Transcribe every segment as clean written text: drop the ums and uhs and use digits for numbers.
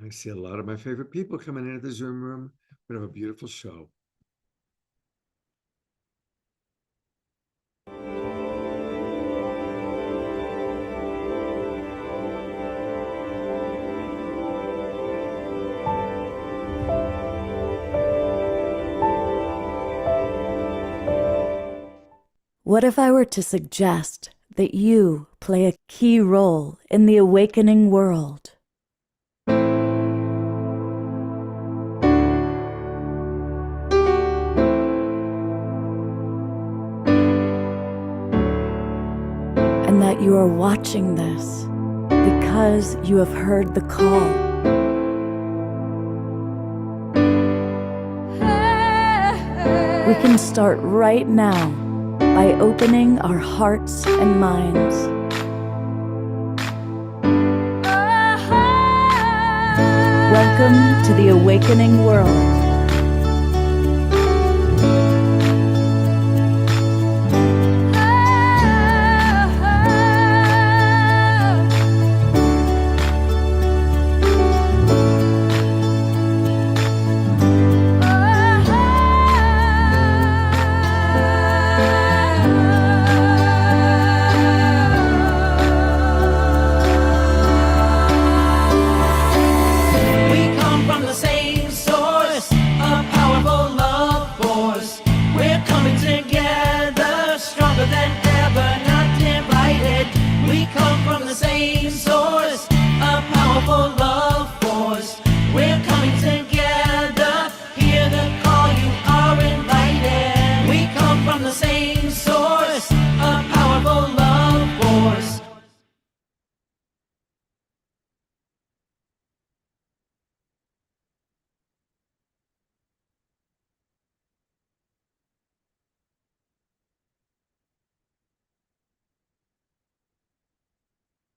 I see a lot of my favorite people coming into the Zoom room. We have a beautiful show. What if I were to suggest that you play a key role in the awakening world? And that you are watching this because you have heard the call. We can start right now by opening our hearts and minds. Welcome to the awakening world.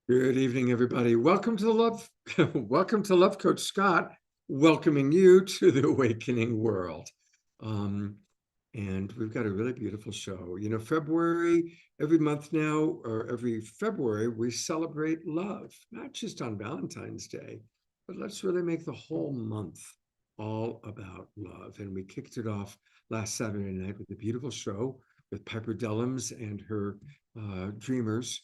Good evening, everybody. Welcome to the Love, welcome to Love Coach Scott, welcoming you to the awakening world. And we've got a really beautiful show. You know, February, every month now, or every February, we celebrate love, not just on Valentine's Day, but let's really make the whole month all about love. And we kicked it off last Saturday night with a beautiful show with Piper Dellums and her Dreamers.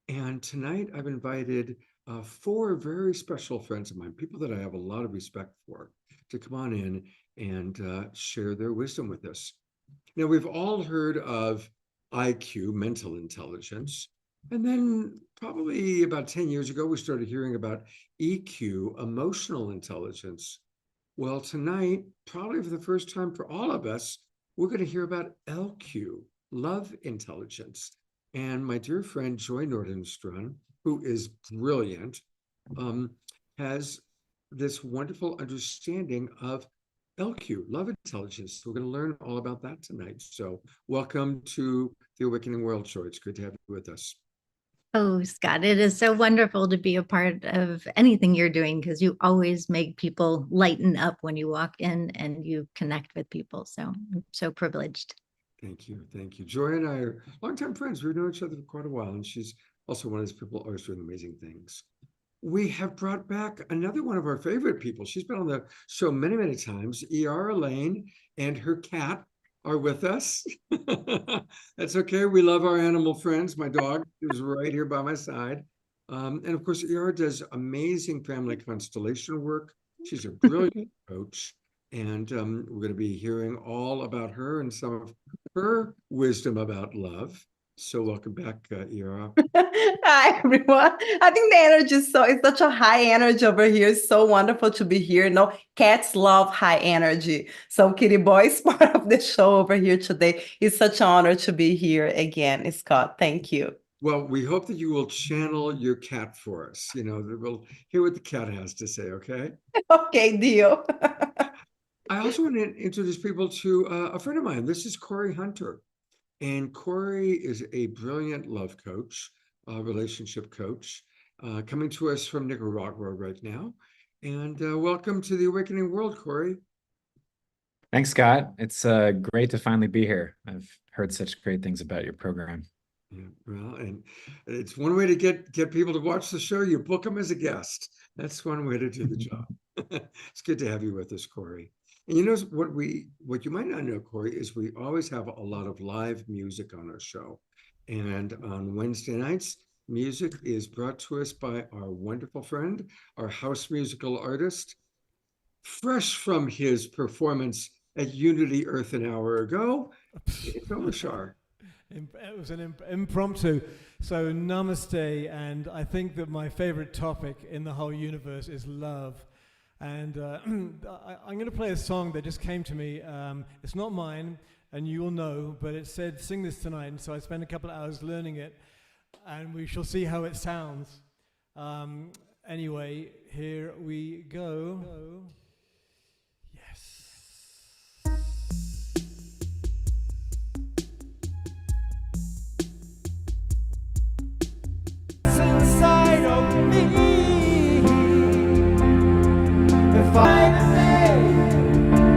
And tonight I've invited 4 very special friends of mine, people that I have a lot of respect for, to come on in and share their wisdom with us. Now, we've all heard of IQ, mental intelligence, and then probably about 10 years ago, we started hearing about EQ, emotional intelligence. Well, tonight, probably for the first time for all of us, we're going to hear about LQ, love intelligence. And my dear friend Joy Nordenstrand, who is brilliant, has this wonderful understanding of LQ, love intelligence. So we're going to learn all about that tonight. So welcome to the Awakening World, Joy. It's good to have you with us. Oh, Scott, it is so wonderful to be a part of anything you're doing because you always make people lighten up when you walk in and you connect with people. So I'm so privileged. Thank you. Thank you. Joy and I are longtime friends. We've known each other for quite a while, and she's also one of these people always doing amazing things. We have brought back another one of our favorite people. She's been on the show many, many times. E.R. Elaine and her cat are with us. That's okay. We love our animal friends. My dog is right here by my side. And of course, E.R. does amazing family constellation work. She's a brilliant coach. And we're going to be hearing all about her and some of her wisdom about love. So welcome back, E.R. Hi, everyone. I think the energy is it's such a high energy over here. It's so wonderful to be here. You know, cats love high energy. So Kitty Boy is part of the show over here today. It's such an honor to be here again, Scott. Thank you. Well, we hope that you will channel your cat for us. You know, that we'll hear what the cat has to say, okay? Okay, deal. I also want to introduce people to a friend of mine. This is Corey Hunter. And Corey is a brilliant love coach, relationship coach, coming to us from Nicaragua right now. And welcome to the Awakening World, Corey. Thanks, Scott. It's great to finally be here. I've heard such great things about your program. Yeah, well, and it's one way to get people to watch the show. You book them as a guest. That's one way to do the job. It's good to have you with us, Corey. And you know what you might not know, Corey, is we always have a lot of live music on our show. And on Wednesday nights, music is brought to us by our wonderful friend, our house musical artist, fresh from his performance at Unity Earth an hour ago. It's Omashar. It was an impromptu. So, namaste. And I think that my favorite topic in the whole universe is love. And I'm going to play a song that just came to me. It's not mine, and you will know, but it said, sing this tonight. And so I spent a couple of hours learning it, and we shall see how it sounds. Anyway, here we go. Yes. Inside of me, if I may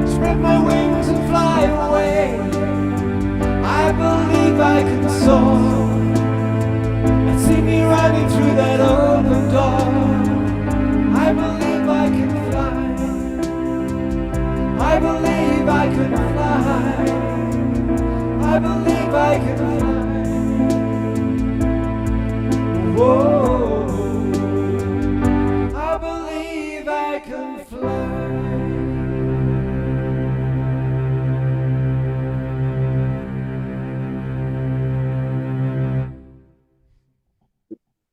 spread my wings and fly away, I believe I can soar. And see me running through that open door. I believe I can fly. I believe I can fly. I believe I can fly. Whoa, I believe I can fly.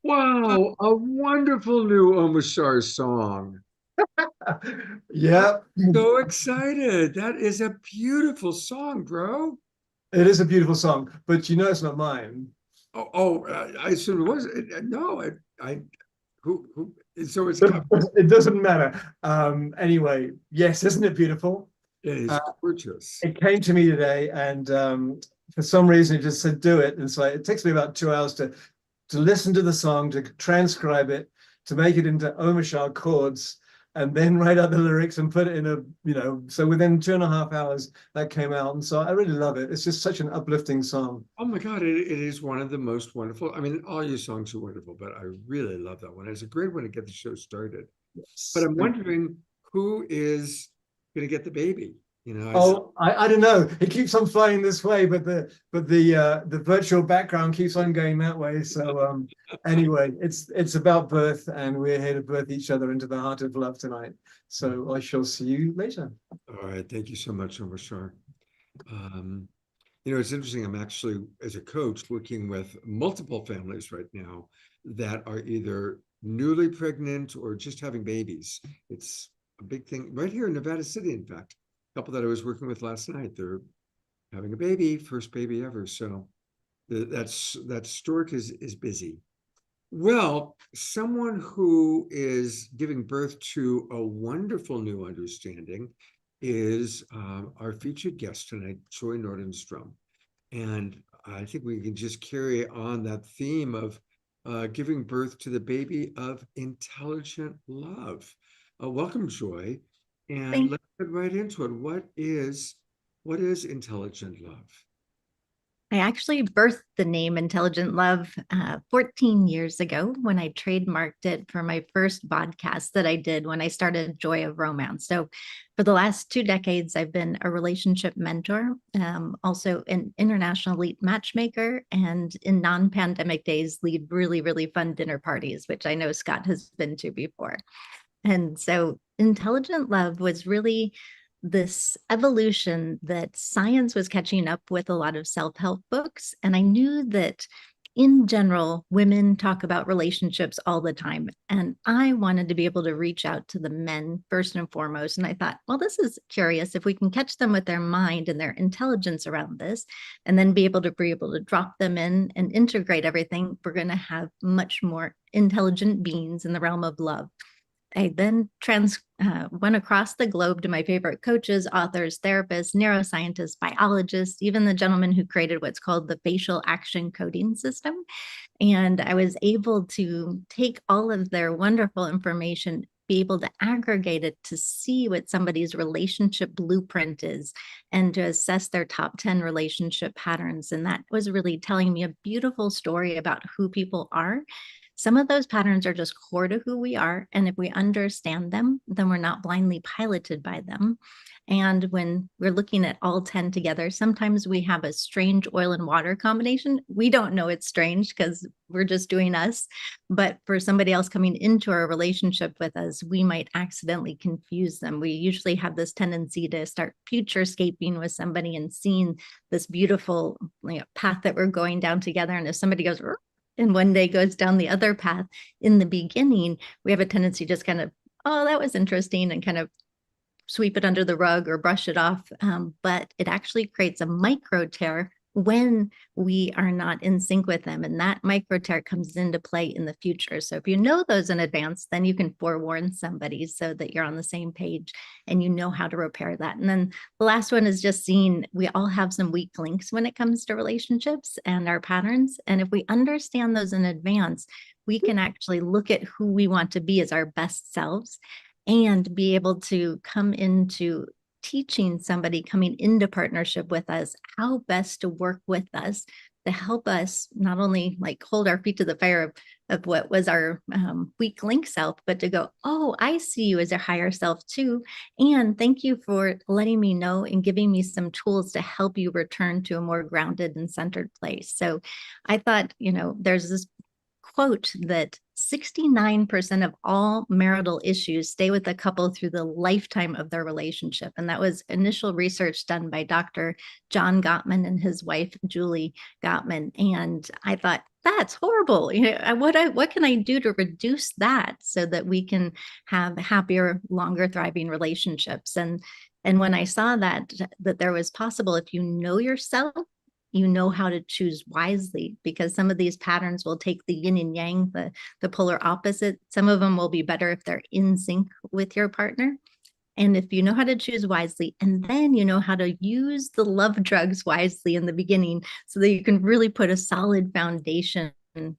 Wow, a wonderful new Omashar song. Yeah, So excited. That is a beautiful song, bro. it is a beautiful song, but you know it's not mine. I assume it was. No, who, so it's But covered. it doesn't matter. Anyway, yes, isn't it beautiful? It is Uh, gorgeous. It came to me today, and for some reason it just said do it. And so it takes me about 2 hours to listen to the song, to transcribe it, to make it into Omashar chords, and then write out the lyrics and put it in so within 2.5 hours that came out. And so I really love it. It's just such an uplifting song. Oh my God, it is one of the most wonderful. I mean, all your songs are wonderful, but I really love that one. It's a great one to get the show started. But I'm wondering who is going to get the baby? You know, I don't know. It keeps on flying this way, but the virtual background keeps on going that way. So anyway, it's about birth, and we're here to birth each other into the heart of love tonight. So I shall see you later. all right. Thank you so much, Omashar. You know, it's interesting. I'm actually, as a coach, working with multiple families right now that are either newly pregnant or just having babies. It's a big thing right here in Nevada City, in fact. Couple that I was working with last night, they're having a baby, first baby ever. So that stork is busy. Well, someone who is giving birth to a wonderful new understanding is our featured guest tonight, Joy Nordenstrom. And I think we can just carry on that theme of giving birth to the baby of intelligent love. Welcome, Joy. And let's get right into it. What is intelligent love? I actually birthed the name Intelligent Love 14 years ago when I trademarked it for my first podcast that I did when I started Joy of Romance. So for the last 2 decades, I've been a relationship mentor, also an international elite matchmaker, and in non-pandemic days, lead really, really fun dinner parties, which I know Scott has been to before. And so Intelligent Love was really this evolution that science was catching up with a lot of self-help books. And I knew that in general, women talk about relationships all the time. And I wanted to be able to reach out to the men first and foremost. And I thought, well, this is curious. If we can catch them with their mind and their intelligence around this, and then be able to drop them in and integrate everything, we're going to have much more intelligent beings in the realm of love. I then went across the globe to my favorite coaches, authors, therapists, neuroscientists, biologists, even the gentleman who created what's called the facial action coding system. And I was able to take all of their wonderful information, be able to aggregate it to see what somebody's relationship blueprint is and to assess their top 10 relationship patterns. And that was really telling me a beautiful story about who people are. Some of those patterns are just core to who we are. And if we understand them, then we're not blindly piloted by them. And when we're looking at all 10 together, sometimes we have a strange oil and water combination. We don't know it's strange because we're just doing us. But for somebody else coming into our relationship with us, we might accidentally confuse them. We usually have this tendency to start futurescaping with somebody and seeing this beautiful path that we're going down together. And if somebody goes, and one day goes down the other path, in the beginning, we have a tendency to just kind of, oh, that was interesting, and kind of sweep it under the rug or brush it off. But it actually creates a micro tear when we are not in sync with them. And that micro tear comes into play in the future. So if you know those in advance, then you can forewarn somebody so that you're on the same page and you know how to repair that. And then the last one is just seeing we all have some weak links when it comes to relationships and our patterns. And if we understand those in advance, we can actually look at who we want to be as our best selves and be able to come into teaching somebody coming into partnership with us how best to work with us to help us not only like hold our feet to the fire of what was our weak link self, but to go, oh, I see you as a higher self too. And thank you for letting me know and giving me some tools to help you return to a more grounded and centered place. So I thought, there's this quote that 69% of all marital issues stay with a couple through the lifetime of their relationship. And that was initial research done by Dr. John Gottman and his wife, Julie Gottman. And I thought, that's horrible. What can I do to reduce that so that we can have happier, longer thriving relationships? And when I saw that there was possible, if you know yourself, you know how to choose wisely, because some of these patterns will take the yin and yang, the polar opposite. Some of them will be better if they're in sync with your partner. And if you know how to choose wisely, and then you know how to use the love drugs wisely in the beginning so that you can really put a solid foundation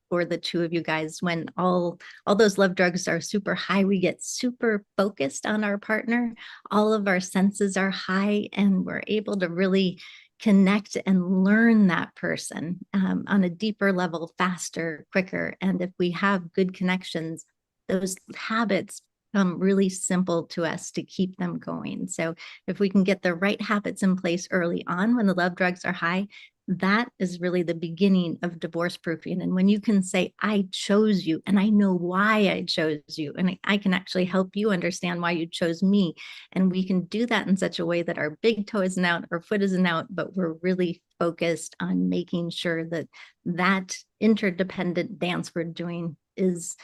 for the two of you guys. When all those love drugs are super high, we get super focused on our partner. All of our senses are high, and we're able to really connect and learn that person on a deeper level, faster, quicker. And if we have good connections, those habits become really simple to us to keep them going. So if we can get the right habits in place early on when the love drugs are high, that is really the beginning of divorce proofing. And when you can say, I chose you and I know why I chose you, and I can actually help you understand why you chose me. And we can do that in such a way that our big toe isn't out, our foot isn't out, but we're really focused on making sure that that interdependent dance we're doing is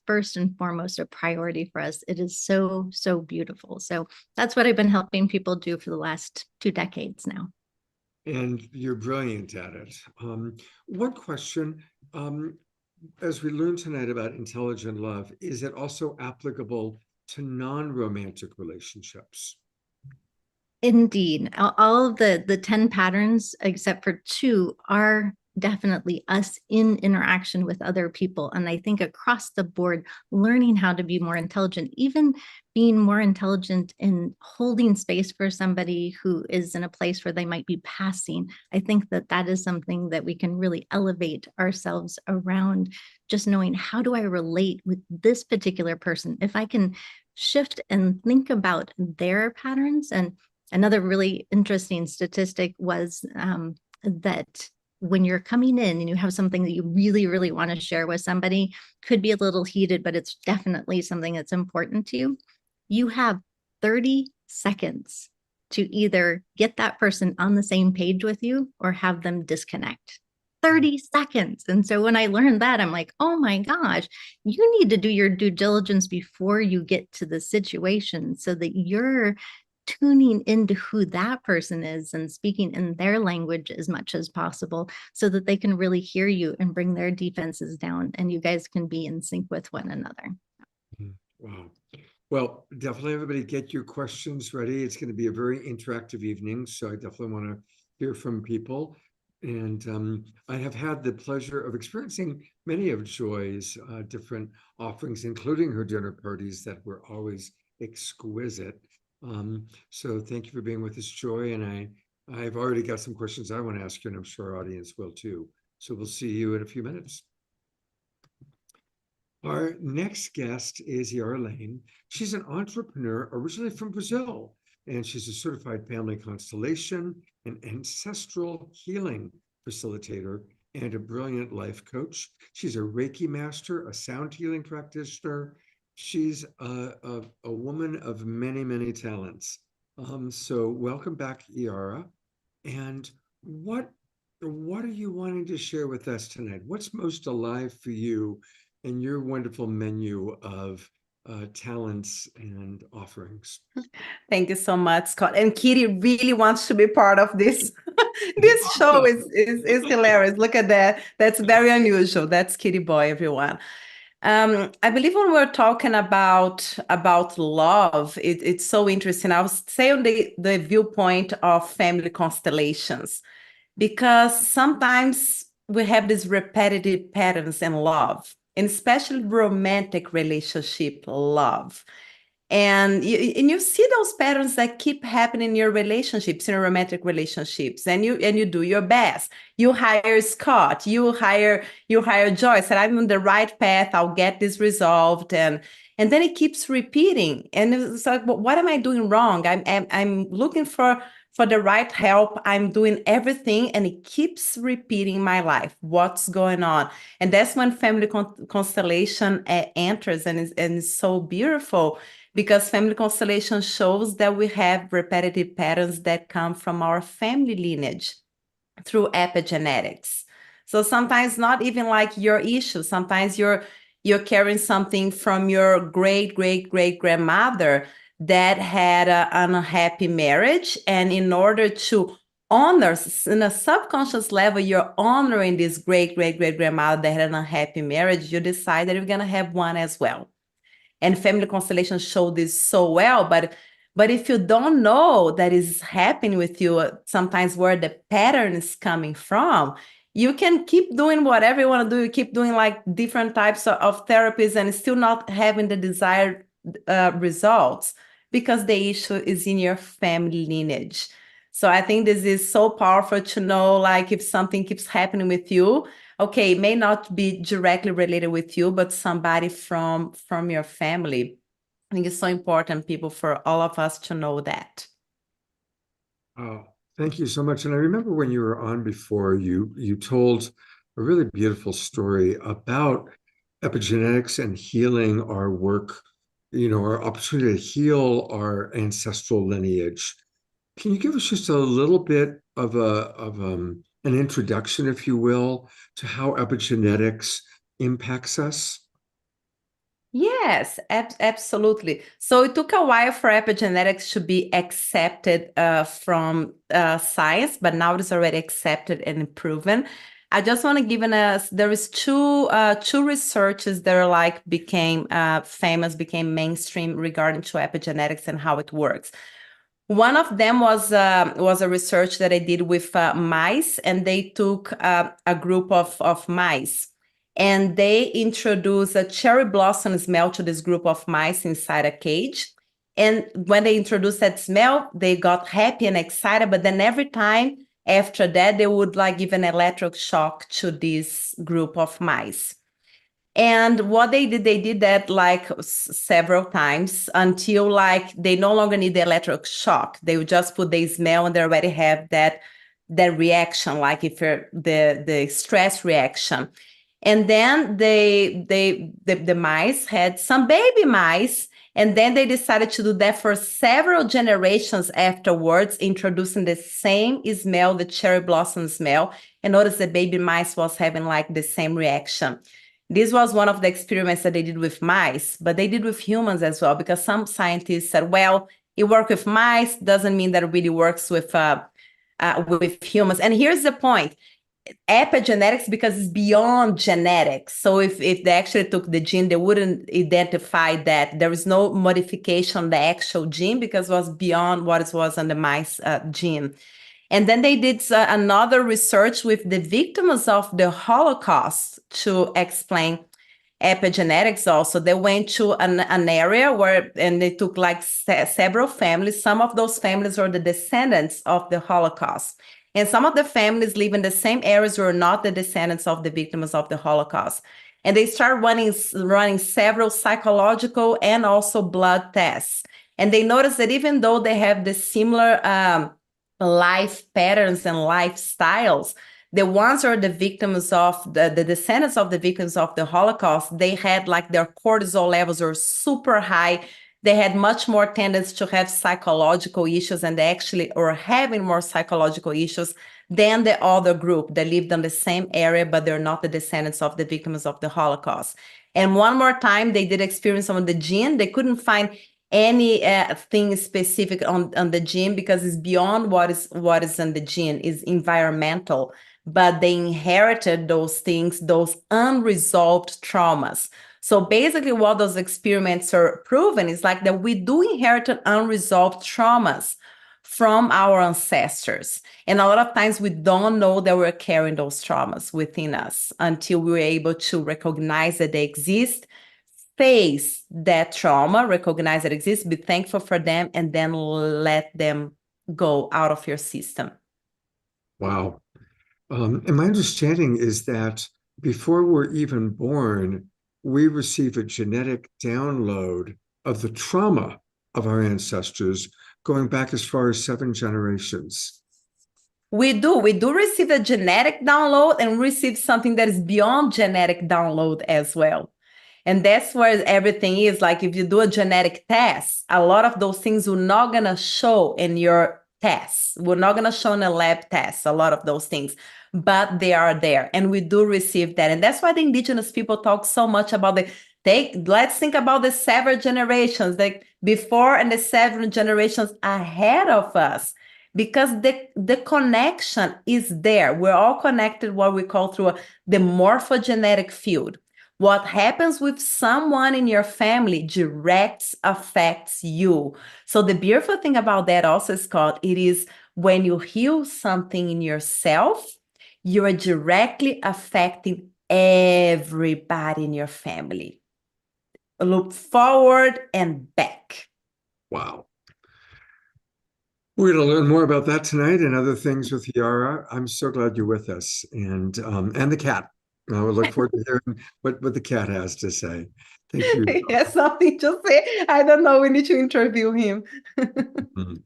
first and foremost a priority for us. It is so, so beautiful. So that's what I've been helping people do for the last 2 decades now. And you're brilliant at it. One question, as we learned tonight about intelligent love, is it also applicable to non-romantic relationships? Indeed. All of the 10 patterns, except for 2, are definitely us in interaction with other people. And I think across the board, learning how to be more intelligent, even being more intelligent in holding space for somebody who is in a place where they might be passing. I think that is something that we can really elevate ourselves around, just knowing, how do I relate with this particular person? If I can shift and think about their patterns. And another really interesting statistic was that when you're coming in and you have something that you really, really want to share with somebody, could be a little heated, but it's definitely something that's important to you. You have 30 seconds to either get that person on the same page with you or have them disconnect. 30 seconds. And so when I learned that, I'm like, oh my gosh, you need to do your due diligence before you get to the situation so that you're tuning into who that person is and speaking in their language as much as possible so that they can really hear you and bring their defenses down and you guys can be in sync with one another. Wow. Well, definitely everybody get your questions ready. It's going to be a very interactive evening, so I definitely want to hear from people. And I have had the pleasure of experiencing many of Joy's different offerings, including her dinner parties that were always exquisite. So thank you for being with us, Joy. And I've already got some questions I want to ask you, and I'm sure our audience will too. So we'll see you in a few minutes. Our next guest is Yara Lane. She's an entrepreneur originally from Brazil, and she's a certified family constellation and ancestral healing facilitator and a brilliant life coach. She's a Reiki master, a sound healing practitioner. She's a woman of many, many talents. So welcome back, Yara. And what what are you wanting to share with us tonight? What's most alive for you in your wonderful menu of talents and offerings? Thank you so much, Scott. And Kitty really wants to be part of this. This show is hilarious. Look at that. That's very unusual. That's Kitty Boy, everyone. I believe when we're talking about love, it's so interesting. I was saying the viewpoint of family constellations, because sometimes we have these repetitive patterns in love, and especially romantic relationship love. And you see those patterns that keep happening in your relationships, in your romantic relationships, and you do your best. You hire Scott, you hire Joyce, and I'm on the right path. I'll get this resolved, and then it keeps repeating. And it's like, what am I doing wrong? I'm looking for the right help. I'm doing everything, and it keeps repeating my life. What's going on? And that's when family constellation enters, and is so beautiful, because family constellation shows that we have repetitive patterns that come from our family lineage through epigenetics. So sometimes not even like your issue. Sometimes you're carrying something from your great great great grandmother that had an unhappy marriage, and in order to honor, in a subconscious level, you're honoring this great great great grandmother that had an unhappy marriage. You decide that you're gonna have one as well. And family constellations show this so well, but if you don't know that is happening with you, sometimes where the pattern is coming from, you can keep doing whatever you want to do. You keep doing like different types of therapies and still not having the desired results, because the issue is in your family lineage. So I think this is so powerful to know, like, if something keeps happening with you, okay, it may not be directly related with you, but somebody from your family. I think it's so important, people, for all of us to know that. Oh, thank you so much. And I remember when you were on before, you told a really beautiful story about epigenetics and healing our work, our opportunity to heal our ancestral lineage. Can you give us just a little bit of an introduction, if you will, to how epigenetics impacts us? Yes, absolutely. So it took a while for epigenetics to be accepted from science, but now it is already accepted and proven. I just want to give there is two researches that are like became famous, became mainstream regarding to epigenetics and how it works. One of them was a research that I did with mice, and they took a group of mice, and they introduced a cherry blossom smell to this group of mice inside a cage. And when they introduced that smell, they got happy and excited. But then every time after that, they would like give an electric shock to this group of mice. And what they did that like several times until like they no longer need the electric shock. They would just put the smell, and they already have that reaction, like if you're the stress reaction. And then the mice had some baby mice, and then they decided to do that for several generations afterwards, introducing the same smell, the cherry blossom smell, and notice the baby mice was having like the same reaction. This was one of the experiments that they did with mice, but they did with humans as well, because some scientists said, well, it worked with mice, doesn't mean that it really works with humans. And here's the point. Epigenetics, because it's beyond genetics. So if they actually took the gene, they wouldn't identify that. There is no modification on the actual gene, because it was beyond what it was on the mice gene. And then they did another research with the victims of the Holocaust to explain epigenetics also. They went to an area and they took like several families. Some of those families were the descendants of the Holocaust. And some of the families live in the same areas were not the descendants of the victims of the Holocaust. And they start running several psychological and also blood tests. And they notice that even though they have the similar life patterns and lifestyles, the ones who are the victims of the descendants of the victims of the Holocaust, they had like their cortisol levels are super high. They had much more tendency to have psychological issues, and they actually are having more psychological issues than the other group that lived in the same area, but they're not the descendants of the victims of the Holocaust. And one more time, they did experience some of the gene. They couldn't find any thing specific on the gene because it's beyond what is in the gene, is environmental. But they inherited those things, those unresolved traumas. So basically what those experiments are proven is like that we do inherit unresolved traumas from our ancestors. And a lot of times we don't know that we're carrying those traumas within us until we're able to recognize that they exist, face that trauma, recognize that it exists, be thankful for them, and then let them go out of your system. Wow. And my understanding is that before we're even born, we receive a genetic download of the trauma of our ancestors going back as far as 7 generations. We do receive a genetic download and receive something that is beyond genetic download as well. And that's where everything is. Like if you do a genetic test, a lot of those things are not going to show in your tests. We're not going to show in a lab test, a lot of those things, but they are there. And we do receive that. And that's why the indigenous people talk so much about let's think about the 7 generations, like before and the 7 generations ahead of us, because the connection is there. We're all connected, what we call through the morphogenetic field. What happens with someone in your family directs affects you. So the beautiful thing about that also, Scott, it is when you heal something in yourself, you are directly affecting everybody in your family. Look forward and back. Wow. We're going to learn more about that tonight and other things with Yara. I'm so glad you're with us, and the cat. I would look forward to hearing what the cat has to say. Thank you. He has something to say. I don't know. We need to interview him. Mhm.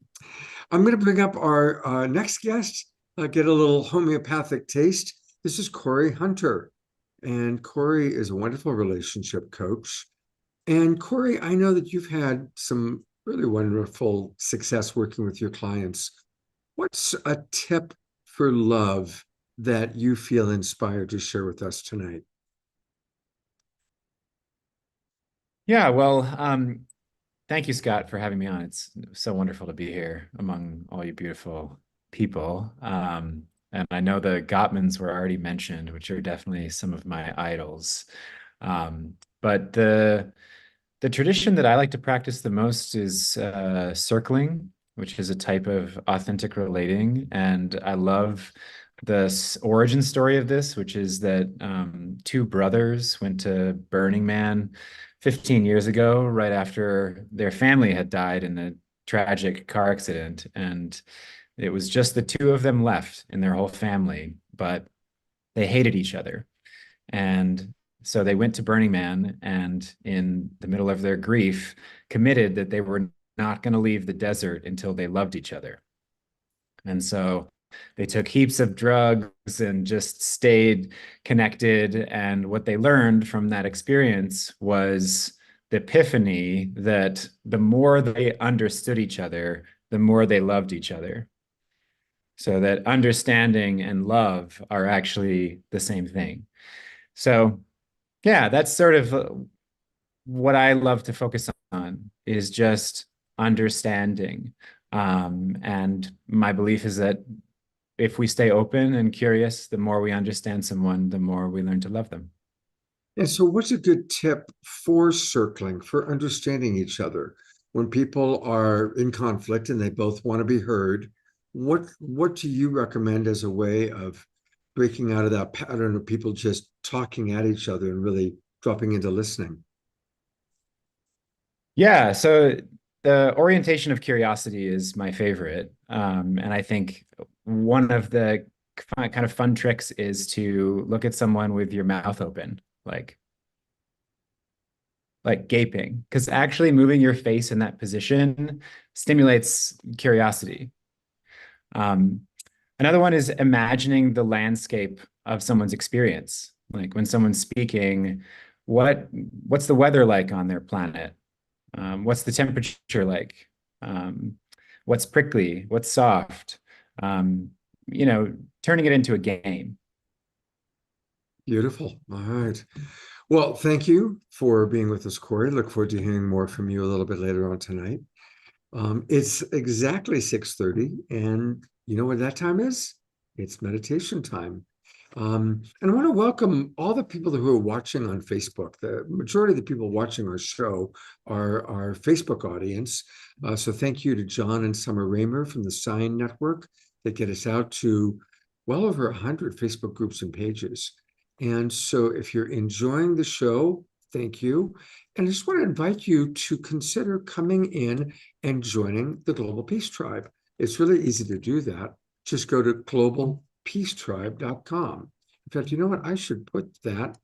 I'm going to bring up our next guest, get a little homeopathic taste. This is Corey Hunter. And Corey is a wonderful relationship coach. And Corey, I know that you've had some really wonderful success working with your clients. What's a tip for love that you feel inspired to share with us tonight? Yeah, well, thank you, Scott, for having me on. It's so wonderful to be here among all you beautiful people. And I know the Gottmans were already mentioned, which are definitely some of my idols. But the tradition that I like to practice the most is circling, which is a type of authentic relating. And I love the origin story of this, which is that 2 brothers went to Burning Man 15 years ago, right after their family had died in a tragic car accident. And it was just the 2 of them left in their whole family, but they hated each other. And so they went to Burning Man, and in the middle of their grief, committed that they were not going to leave the desert until they loved each other. And so they took heaps of drugs and just stayed connected. And what they learned from that experience was the epiphany that the more they understood each other, the more they loved each other. So that understanding and love are actually the same thing. So yeah, that's sort of what I love to focus on, is just understanding. And my belief is that if we stay open and curious, the more we understand someone, the more we learn to love them. And so what's a good tip for circling, for understanding each other? When people are in conflict and they both want to be heard, what do you recommend as a way of breaking out of that pattern of people just talking at each other and really dropping into listening? Yeah, so the orientation of curiosity is my favorite. And I think one of the kind of fun tricks is to look at someone with your mouth open, like like gaping, because actually moving your face in that position stimulates curiosity. Another one is imagining the landscape of someone's experience. Like when someone's speaking, what's the weather like on their planet? What's the temperature like? What's prickly? What's soft? You know, turning it into a game. Beautiful. All right. Well, thank you for being with us, Corey. Look forward to hearing more from you a little bit later on tonight. It's exactly 6:30, and you know what that time is? It's meditation time. And I want to welcome all the people who are watching on Facebook. The majority of the people watching our show are our Facebook audience. So thank you to John and Summer Raymer from the Sign Network that get us out to well over 100 Facebook groups and pages. And so if you're enjoying the show, thank you. And I just want to invite you to consider coming in and joining the Global Peace Tribe. It's really easy to do that. Just go to globalpeacetribe.com. In fact, you know what? I should put that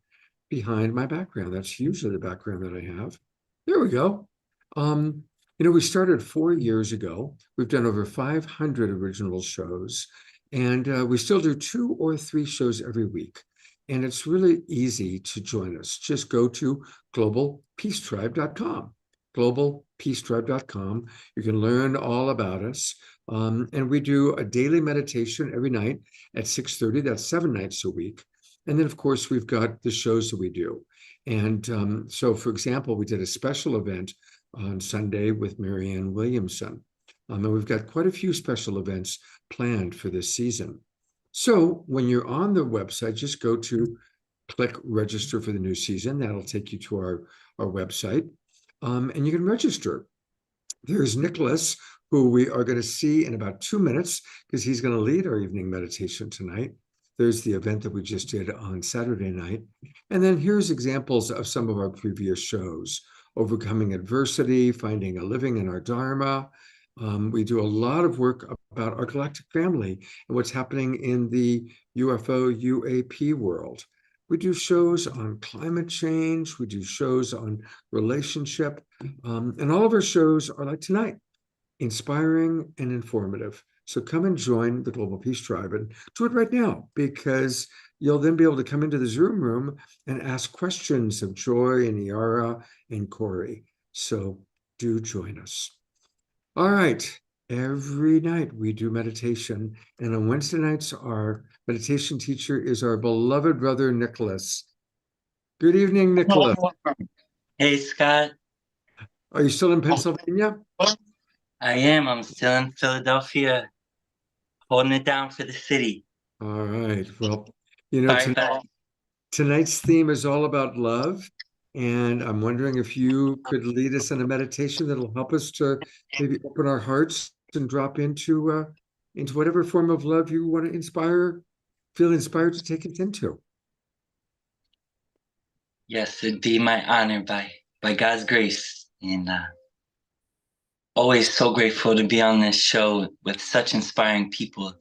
behind my background. That's usually the background that I have. There we go. We started 4 years ago. We've done over 500 original shows, and we still do 2 or 3 shows every week. And it's really easy to join us. Just go to globalpeacetribe.com. Globalpeacetribe.com. You can learn all about us. And we do a daily meditation every night at 6:30. That's 7 nights a week. And then, of course, we've got the shows that we do. And so, for example, we did a special event on Sunday with Marianne Williamson. And we've got quite a few special events planned for this season. So when you're on the website, just go to click register for the new season. That'll take you to our website. And you can register. There's Nicholas, who we are going to see in about 2 minutes because he's going to lead our evening meditation tonight. There's the event that we just did on Saturday night. And then here's examples of some of our previous shows: Overcoming Adversity, Finding a Living in Our Dharma. We do a lot of work about our galactic family and what's happening in the UFO UAP world. We do shows on climate change. We do shows on relationship. And all of our shows are like tonight, inspiring and informative. So come and join the Global Peace Tribe and do it right now, because you'll then be able to come into the Zoom room and ask questions of Joy and Yara and Corey. So do join us. All right. Every night we do meditation, and on Wednesday nights, our meditation teacher is our beloved brother, Nicholas. Good evening, Nicholas. Hey, Scott. Are you still in Pennsylvania? I am. I'm still in Philadelphia, holding it down for the city. All right. Well, tonight's theme is all about love. And I'm wondering if you could lead us in a meditation that'll help us to maybe open our hearts and drop into whatever form of love you want to feel inspired to take it into. Yes, it'd be my honor by God's grace. And always so grateful to be on this show with such inspiring people.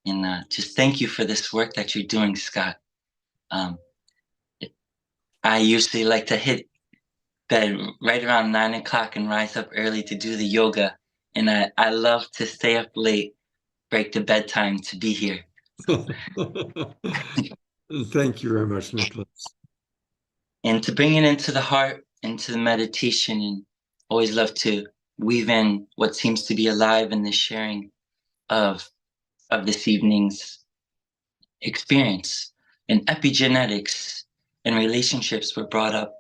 And just thank you for this work that you're doing, Scott. I usually like to hit bed right around 9 o'clock and rise up early to do the yoga. And I love to stay up late, break the bedtime to be here. Thank you very much, Nicholas. And to bring it into the heart, into the meditation, and always love to weave in what seems to be alive in the sharing of this evening's experience. And epigenetics and relationships were brought up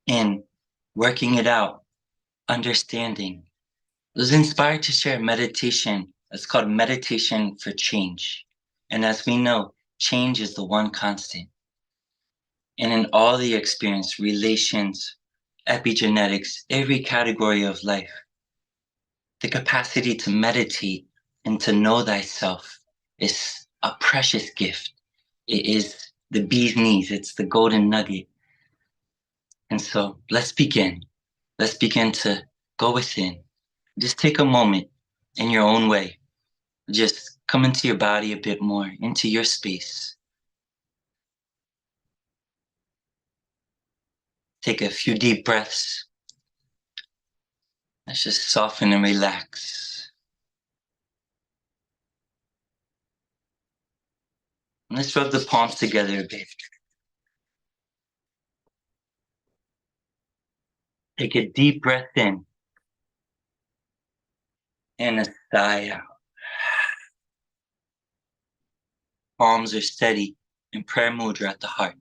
in working it out, understanding. I was inspired to share a meditation. It's called Meditation for Change. And as we know, change is the one constant. And in all the experience, relations, epigenetics, every category of life, the capacity to meditate and to know thyself is a precious gift. It is the bee's knees. It's the golden nugget. And so let's begin. Let's begin to go within. Just take a moment in your own way. Just come into your body a bit more, into your space. Take a few deep breaths. Let's just soften and relax. And let's rub the palms together a bit. Take a deep breath in and a sigh out. Palms are steady in prayer mudra at the heart.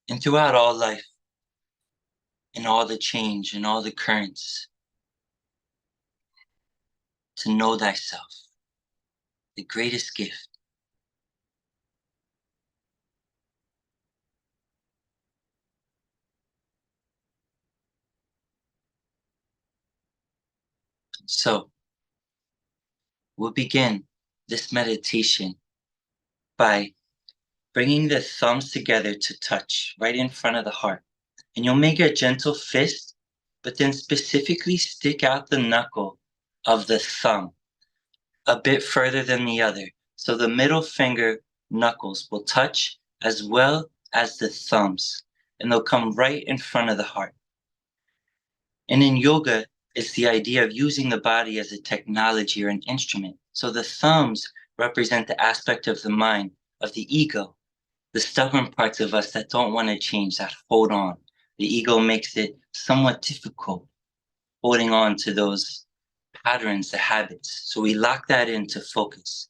And throughout all life, in all the change, in all the currents, to know thyself, the greatest gift. So, we'll begin this meditation by bringing the thumbs together to touch right in front of the heart. And you'll make a gentle fist, but then specifically stick out the knuckle of the thumb a bit further than the other. So the middle finger knuckles will touch as well as the thumbs, and they'll come right in front of the heart. And in yoga, it's the idea of using the body as a technology or an instrument. So the thumbs represent the aspect of the mind, of the ego, the stubborn parts of us that don't want to change, that hold on. The ego makes it somewhat difficult holding on to those patterns, the habits. So we lock that into focus.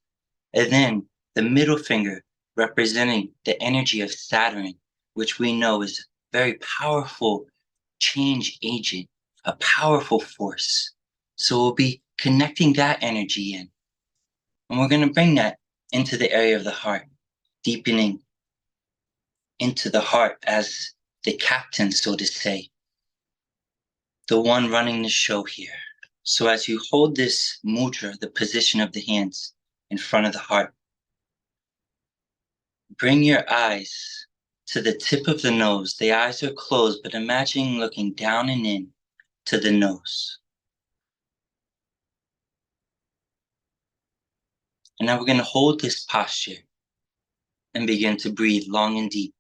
And then the middle finger representing the energy of Saturn, which we know is a very powerful change agent, a powerful force. So we'll be connecting that energy in. And we're going to bring that into the area of the heart, deepening into the heart as the captain, so to say, the one running the show here. So as you hold this mudra, the position of the hands in front of the heart, bring your eyes to the tip of the nose. The eyes are closed, but imagine looking down and in to the nose. And now we're going to hold this posture and begin to breathe long and deep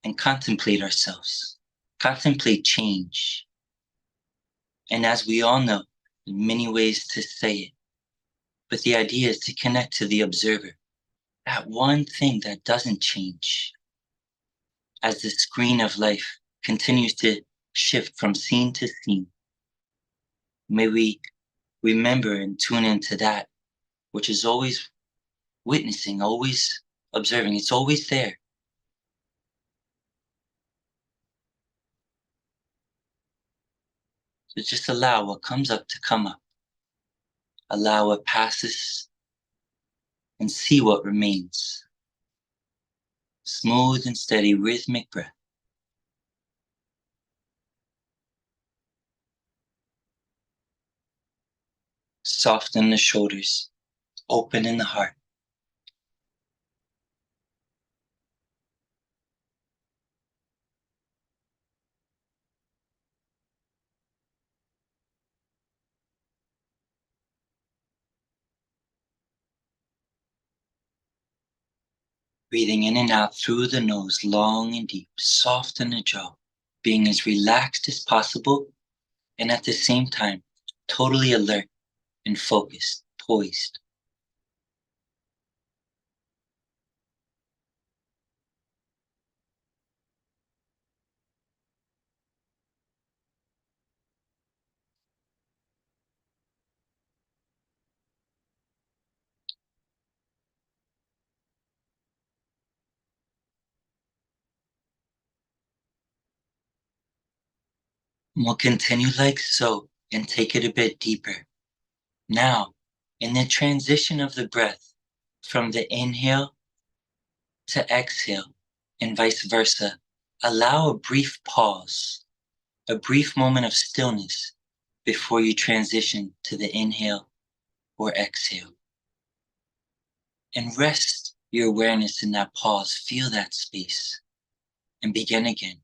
and contemplate ourselves, contemplate change. And as we all know, there are many ways to say it, but the idea is to connect to the observer, that one thing that doesn't change. As the screen of life continues to shift from scene to scene, may we remember and tune into that, which is always witnessing, always observing. It's always there. So just allow what comes up to come up. Allow what passes and see what remains. Smooth and steady rhythmic breath. Soften the shoulders, open in the heart. Breathing in and out through the nose, long and deep. Soften the jaw, being as relaxed as possible, and at the same time, totally alert and focused, poised. We'll continue like so and take it a bit deeper. Now, in the transition of the breath from the inhale to exhale and vice versa, allow a brief pause, a brief moment of stillness before you transition to the inhale or exhale. And rest your awareness in that pause. Feel that space and begin again.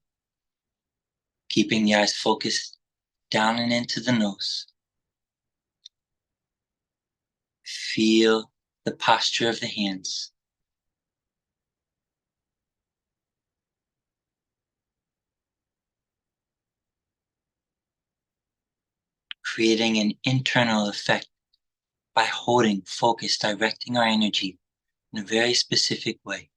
Keeping the eyes focused down and into the nose. Feel the posture of the hands. creating an internal effect by holding, focus, directing our energy in a very specific way.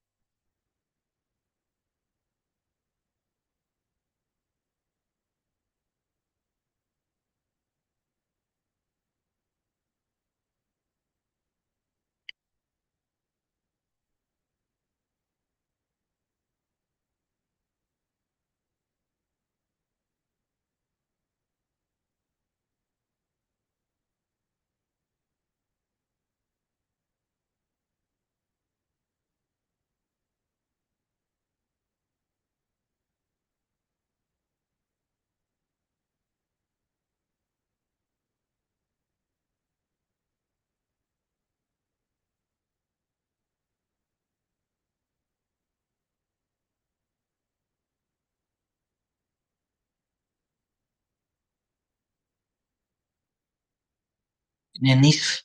And in these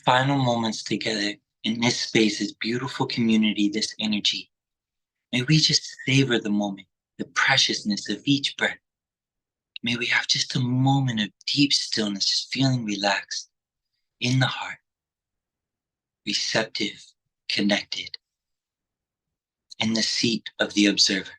final moments together, in this space, this beautiful community, this energy, may we just savor the moment, the preciousness of each breath. May we have just a moment of deep stillness, just feeling relaxed in the heart, receptive, connected, in the seat of the observer.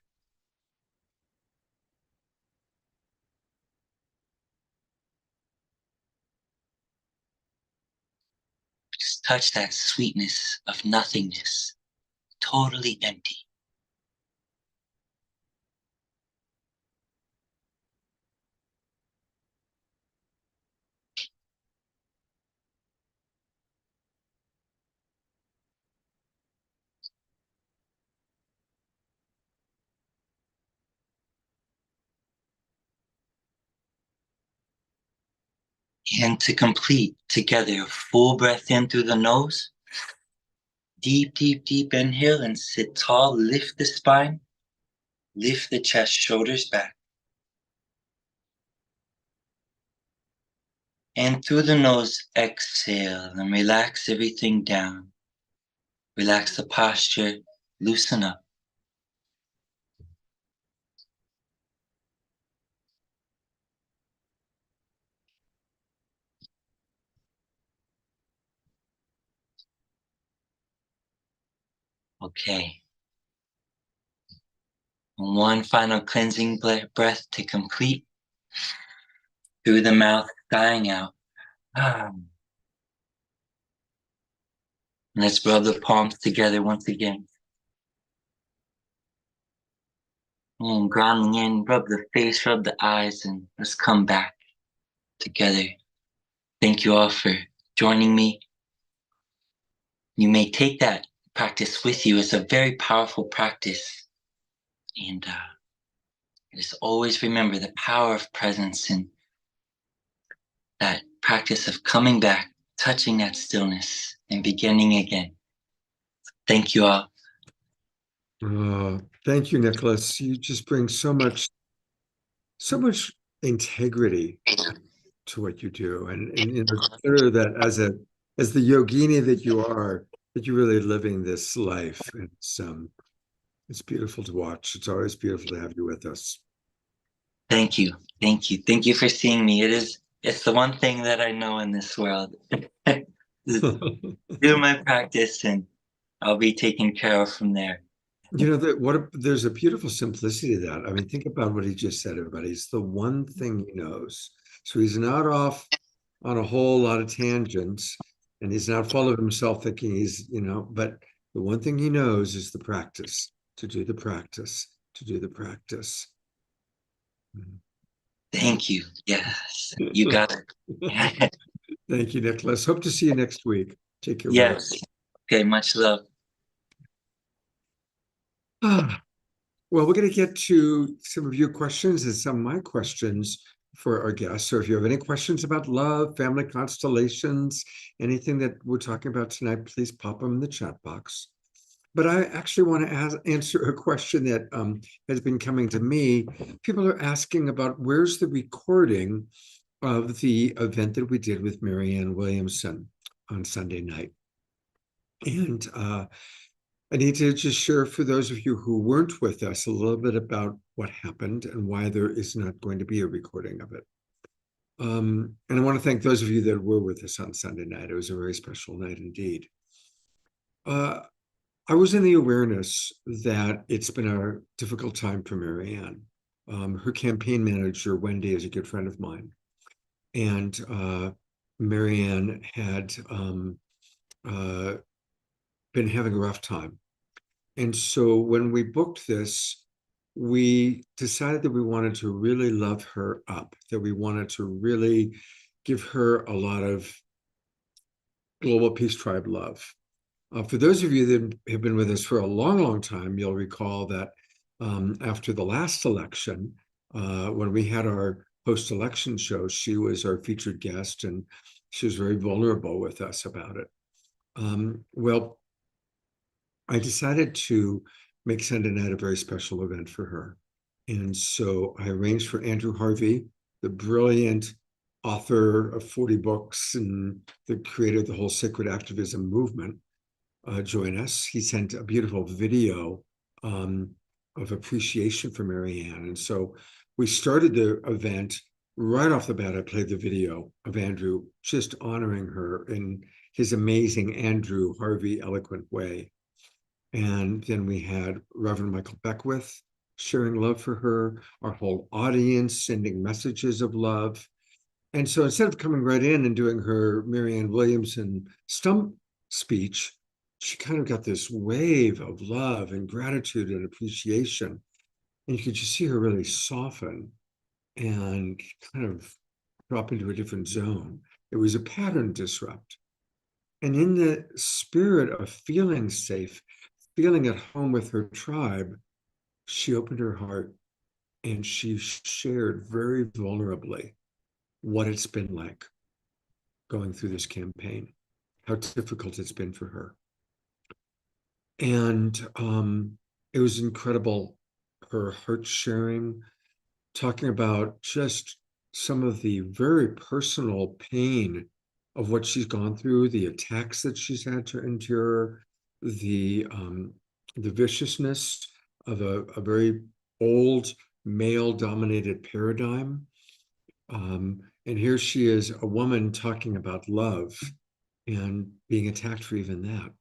Just touch that sweetness of nothingness, totally empty. And to complete together, a full breath in through the nose. Deep, deep, deep inhale and sit tall. Lift the spine, lift the chest, shoulders back. And through the nose, exhale and relax everything down. Relax the posture, loosen up. Okay. And one final cleansing breath to complete. Through the mouth, dying out. Let's rub the palms together once again. And grounding in, rub the face, rub the eyes, and let's come back together. Thank you all for joining me. You may take that practice with you. It's a very powerful practice. And just always remember the power of presence and that practice of coming back, touching that stillness, and beginning again. Thank you all. Thank you, Nicholas. You just bring so much integrity to what you do, and it's clear that as the yogini that you are, that you're really living this life. It's beautiful to watch. It's always beautiful to have you with us. Thank you. Thank you. Thank you for seeing me. It's the one thing that I know in this world. Do my practice and I'll be taken care of from there. You know, there's a beautiful simplicity to that. I mean, think about what he just said, everybody. It's the one thing he knows. So he's not off on a whole lot of tangents, and he's not full of himself thinking but the one thing he knows is the practice, to do the practice, to do the practice. Thank you. Yes, you got it. Thank you, Nicholas. Hope to see you next week. Take care. Yes. Okay, much love. Well, we're going to get to some of your questions and some of my questions for our guests. So if you have any questions about love, family constellations, anything that we're talking about tonight, please pop them in the chat box. But I actually want to answer a question that has been coming to me. People are asking about where's the recording of the event that we did with Marianne Williamson on Sunday night. And I need to just share for those of you who weren't with us a little bit about what happened and why there is not going to be a recording of it. And I want to thank those of you that were with us on Sunday night. It was a very special night indeed. I was in the awareness that it's been a difficult time for Marianne. Her campaign manager, Wendy, is a good friend of mine. And Marianne had been having a rough time. And so when we booked this, we decided that we wanted to really love her up, that we wanted to really give her a lot of Global Peace Tribe love. For those of you that have been with us for a long, long time, you'll recall that after the last election, when we had our post-election show, she was our featured guest, and she was very vulnerable with us about it. Well, I decided to make Sunday night a very special event for her. And so I arranged for Andrew Harvey, the brilliant author of 40 books and the creator of the whole sacred activism movement, join us. He sent a beautiful video of appreciation for Marianne. And so we started the event right off the bat. I played the video of Andrew just honoring her in his amazing Andrew Harvey eloquent way. And then we had Reverend Michael Beckwith sharing love for her, our whole audience sending messages of love. And so instead of coming right in and doing her Marianne Williamson stump speech, she kind of got this wave of love and gratitude and appreciation. And you could just see her really soften and kind of drop into a different zone. It was a pattern disrupt. And in the spirit of feeling safe, feeling at home with her tribe, she opened her heart and she shared very vulnerably what it's been like going through this campaign, how difficult it's been for her. And it was incredible, her heart sharing, talking about just some of the very personal pain of what she's gone through, the attacks that she's had to endure, the viciousness of a very old male-dominated paradigm. And here she is, a woman talking about love and being attacked for even that.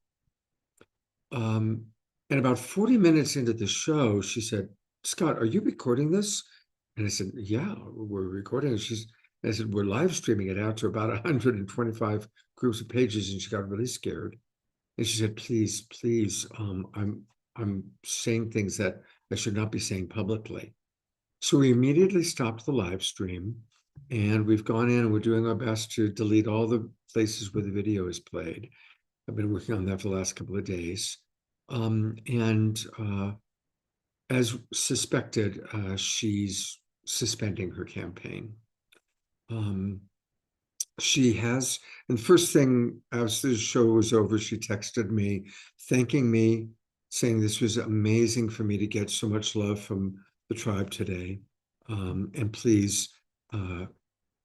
And about 40 minutes into the show, she said, "Scott, are you recording this?" And I said, "Yeah, we're recording it." I said, "We're live streaming it out to about 125 groups of pages." And she got really scared. And she said, "Please, please, I'm saying things that I should not be saying publicly." So we immediately stopped the live stream, and we've gone in and we're doing our best to delete all the places where the video is played. I've been working on that for the last couple of days. As suspected, she's suspending her campaign. She has, and the first thing as the show was over, she texted me, thanking me, saying this was amazing for me to get so much love from the tribe today. And please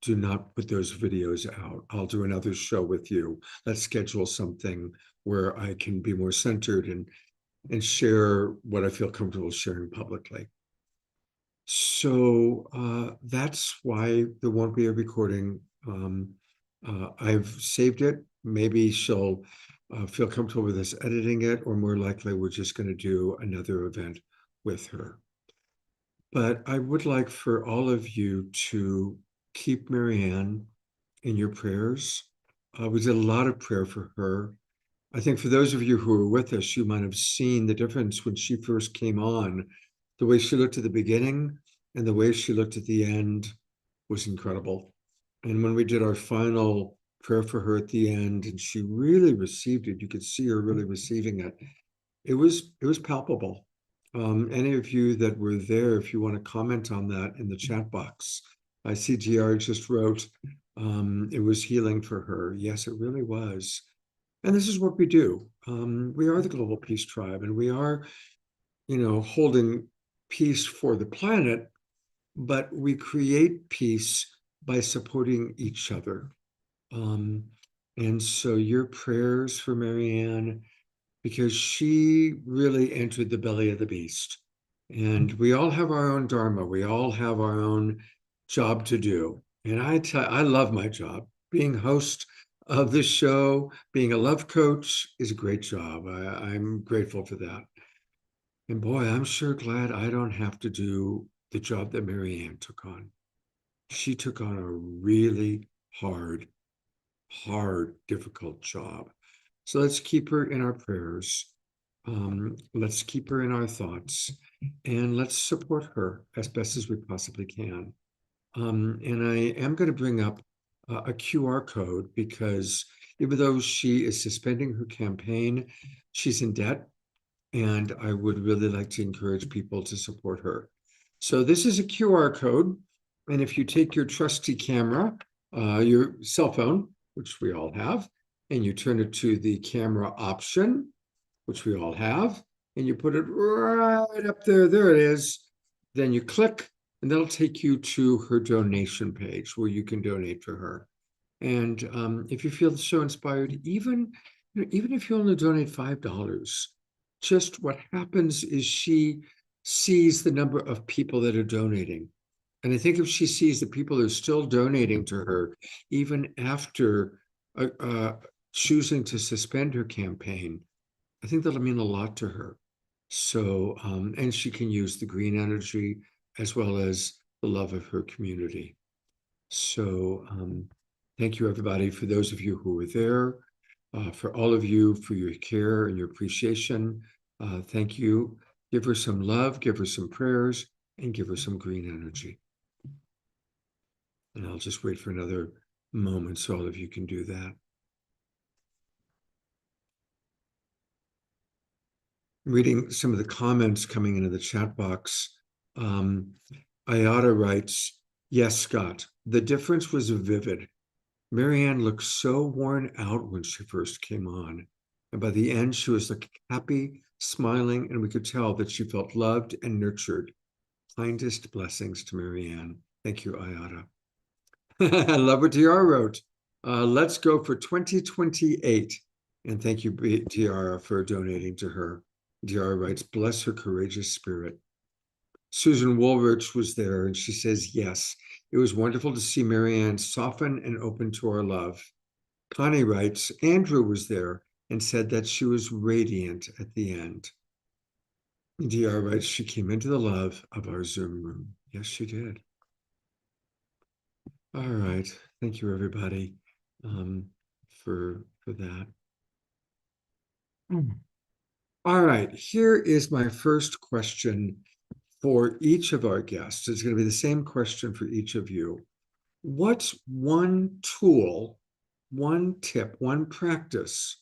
do not put those videos out. I'll do another show with you. Let's schedule something where I can be more centered and share what I feel comfortable sharing publicly. So that's why there won't be a recording. I've saved it. Maybe she'll feel comfortable with us editing it, or more likely we're just going to do another event with her. But I would like for all of you to keep Marianne in your prayers. We did a lot of prayer for her. I think for those of you who were with us, you might have seen the difference when she first came on. The way she looked at the beginning and the way she looked at the end was incredible. And when we did our final prayer for her at the end, and she really received it, you could see her really receiving it. It was palpable. Any of you that were there, if you want to comment on that in the chat box, I see GR just wrote, it was healing for her. Yes, it really was. And this is what we do. We are the Global Peace Tribe, and we are, holding peace for the planet, but we create peace by supporting each other. And so your prayers for Marianne, because she really entered the belly of the beast. And we all have our own dharma. We all have our own job to do. And I love my job. Being host of this show, being a love coach is a great job. I'm grateful for that. And boy, I'm sure glad I don't have to do the job that Marianne took on. She took on a really hard, difficult job. So let's keep her in our prayers. Let's keep her in our thoughts, and let's support her as best as we possibly can. And I am going to bring up a QR code because even though she is suspending her campaign, she's in debt, and I would really like to encourage people to support her. So this is a QR code, and if you take your trusty camera, your cell phone, which we all have, and you turn it to the camera option, which we all have, and you put it right up there. There it is. Then you click, and that'll take you to her donation page where you can donate to her. And if you feel so inspired, even if you only donate $5, just what happens is she sees the number of people that are donating. And I think if she sees the people who are still donating to her, even after choosing to suspend her campaign, I think that'll mean a lot to her. So, and she can use the green energy as well as the love of her community. So, thank you, everybody, for those of you who were there, for all of you for your care and your appreciation. Thank you. Give her some love, give her some prayers, and give her some green energy. And I'll just wait for another moment so all of you can do that. Reading some of the comments coming into the chat box. Ayada writes, yes, Scott, the difference was vivid. Marianne looked so worn out when she first came on. And by the end, she was like happy, smiling, and we could tell that she felt loved and nurtured. Kindest blessings to Marianne. Thank you, Ayada. I love what DR wrote. Let's go for 2028. And thank you, Tiara, for donating to her. DR writes, bless her courageous spirit. Susan Woolrich was there, and she says, yes, it was wonderful to see Marianne soften and open to our love. Connie writes, Andrew was there and said that she was radiant at the end. DR writes, she came into the love of our Zoom room. Yes, she did. All right. Thank you, everybody, for that. All right. Here is my first question for each of our guests. It's going to be the same question for each of you. What's one tool, one tip, one practice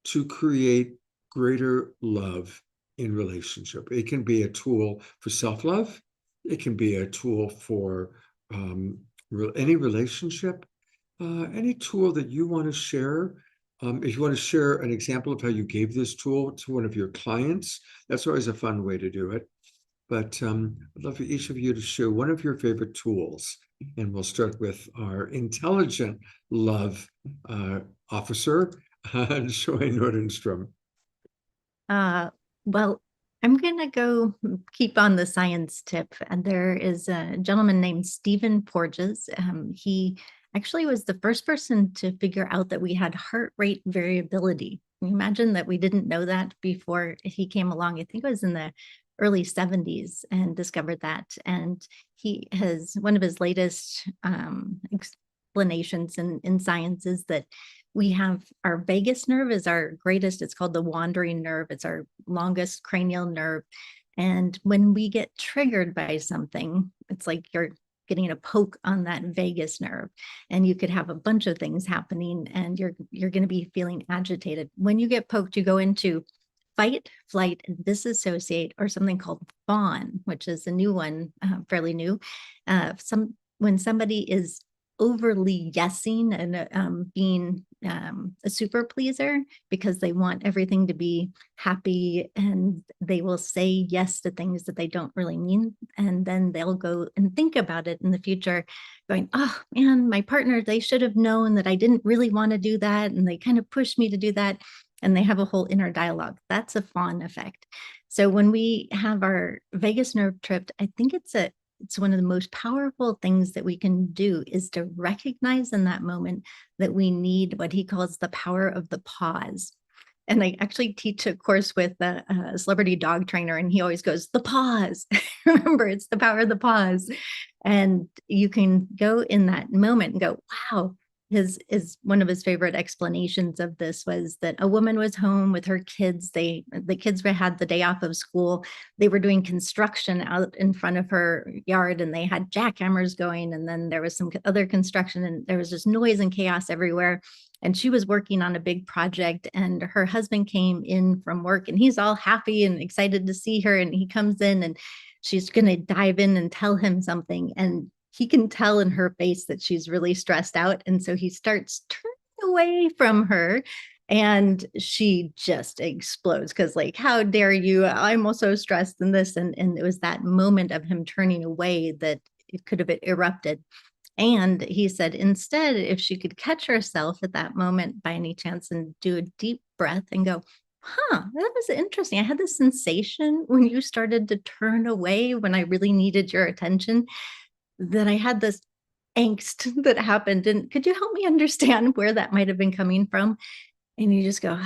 to create greater love in relationship? It can be a tool for self-love. It can be a tool for any relationship, any tool that you want to share. If you want to share an example of how you gave this tool to one of your clients, that's always a fun way to do it. But I'd love for each of you to share one of your favorite tools. And we'll start with our intelligent love officer, Joy Nordenstrom. Well, I'm going to go keep on the science tip. And there is a gentleman named Stephen Porges. He actually was the first person to figure out that we had heart rate variability. Can you imagine that we didn't know that before he came along? I think it was in the early 70s and discovered that. And he has one of his latest explanations in science is that we have our vagus nerve is our greatest. It's called the wandering nerve. It's our longest cranial nerve. And when we get triggered by something, it's like you're getting a poke on that vagus nerve, and you could have a bunch of things happening, and you're going to be feeling agitated. When you get poked, you go into fight, flight, and disassociate, or something called fawn, which is a new one, fairly new. When somebody is overly yesing and being a super pleaser because they want everything to be happy, and they will say yes to things that they don't really mean, and then they'll go and think about it in the future going, oh man, my partner, they should have known that I didn't really want to do that, and they kind of pushed me to do that, and they have a whole inner dialogue. That's a fawn effect. So when we have our vagus nerve tripped, I think it's it's one of the most powerful things that we can do is to recognize in that moment that we need what he calls the power of the pause. And I actually teach a course with a celebrity dog trainer, and he always goes, the pause. Remember, it's the power of the pause. And you can go in that moment and go, wow. Is one of his favorite explanations of this was that a woman was home with her kids. The kids had the day off of school. They were doing construction out in front of her yard, and they had jackhammers going. And then there was some other construction, and there was just noise and chaos everywhere. And she was working on a big project, and her husband came in from work, and he's all happy and excited to see her. And he comes in, and she's going to dive in and tell him something. And he can tell in her face that she's really stressed out. And so he starts turning away from her, and she just explodes because, like, how dare you? I'm also stressed in this. And it was that moment of him turning away that it could have erupted. And he said, instead, if she could catch herself at that moment by any chance and do a deep breath and go, huh, that was interesting. I had this sensation when you started to turn away when I really needed your attention, that I had this angst that happened. And could you help me understand where that might have been coming from? And you just go,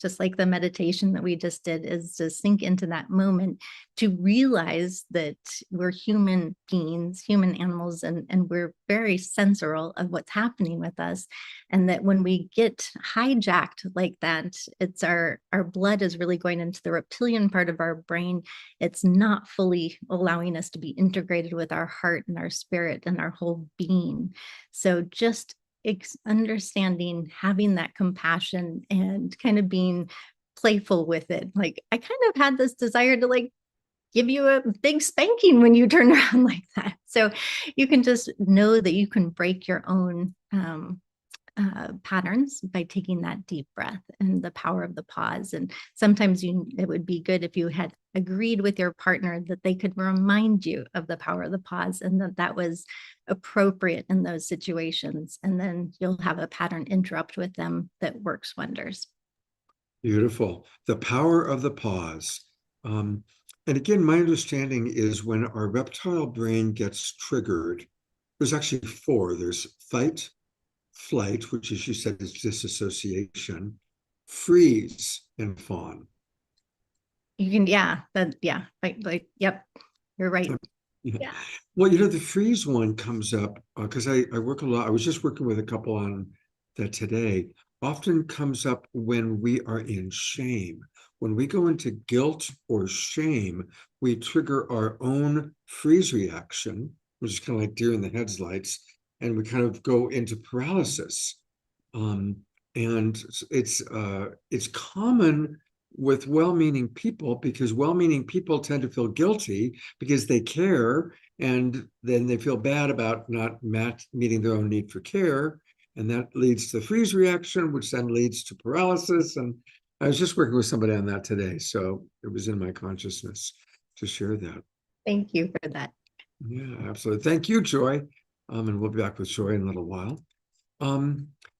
just like the meditation that we just did, is to sink into that moment, to realize that we're human beings, human animals, and we're very sensorial of what's happening with us. And that when we get hijacked like that, it's our blood is really going into the reptilian part of our brain. It's not fully allowing us to be integrated with our heart and our spirit and our whole being. So just understanding, having that compassion, and kind of being playful with it. Like, I kind of had this desire to, like, give you a big spanking when you turn around like that. So you can just know that you can break your own patterns by taking that deep breath and the power of the pause. And sometimes it would be good if you had agreed with your partner that they could remind you of the power of the pause, and that was appropriate in those situations. And then you'll have a pattern interrupt with them that works wonders. Beautiful. The power of the pause. And again, my understanding is when our reptile brain gets triggered, there's actually four. There's fight, flight, which, as you said, is disassociation, freeze, and fawn. You can, like, yep, you're right. Yeah. Well, the freeze one comes up because I work a lot. I was just working with a couple on that today. Often comes up when we are in shame. When we go into guilt or shame, we trigger our own freeze reaction, which is kind of like deer in the headlights, and we kind of go into paralysis. And it's common with well-meaning people, because well-meaning people tend to feel guilty because they care, and then they feel bad about not meeting their own need for care, and that leads to the freeze reaction, which then leads to paralysis. And I was just working with somebody on that today, so it was in my consciousness to share that. Thank you for that. Yeah, absolutely. Thank you, Joy. And we'll be back with Joy in a little while.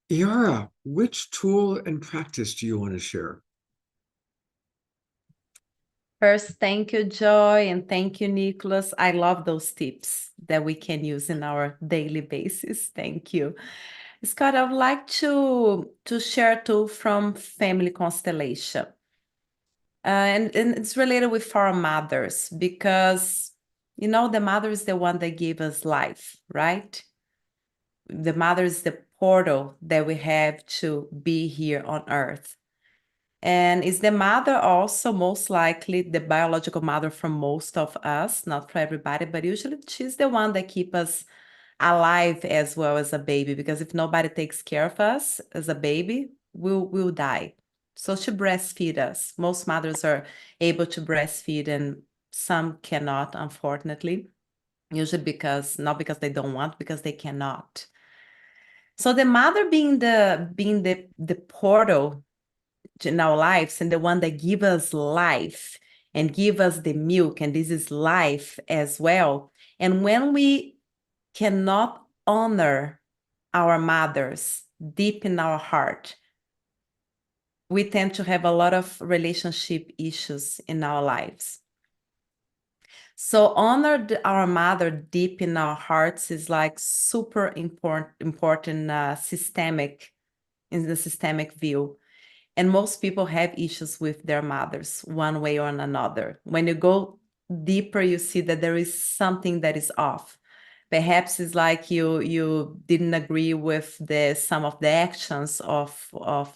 Yara, which tool and practice do you want to share? First, thank you, Joy, and thank you, Nicholas. I love those tips that we can use in our daily basis. Thank you. Scott, I would like to share a tool from Family Constellation. And it's related with our mothers, because, the mother is the one that gave us life, right? The mother is the portal that we have to be here on earth. And is the mother also most likely the biological mother for most of us, not for everybody, but usually she's the one that keeps us alive as well as a baby, because if nobody takes care of us as a baby, we'll die. So she breastfeeds us. Most mothers are able to breastfeed, and some cannot, unfortunately, usually not because they don't want, because they cannot. So the mother being the portal in our lives, and the one that give us life and give us the milk, and this is life as well. And when we cannot honor our mothers deep in our heart, we tend to have a lot of relationship issues in our lives. So honor our mother deep in our hearts is like super important systemic in the systemic view. And most people have issues with their mothers one way or another. When you go deeper, you see that there is something that is off. Perhaps it's like you didn't agree with some of the actions of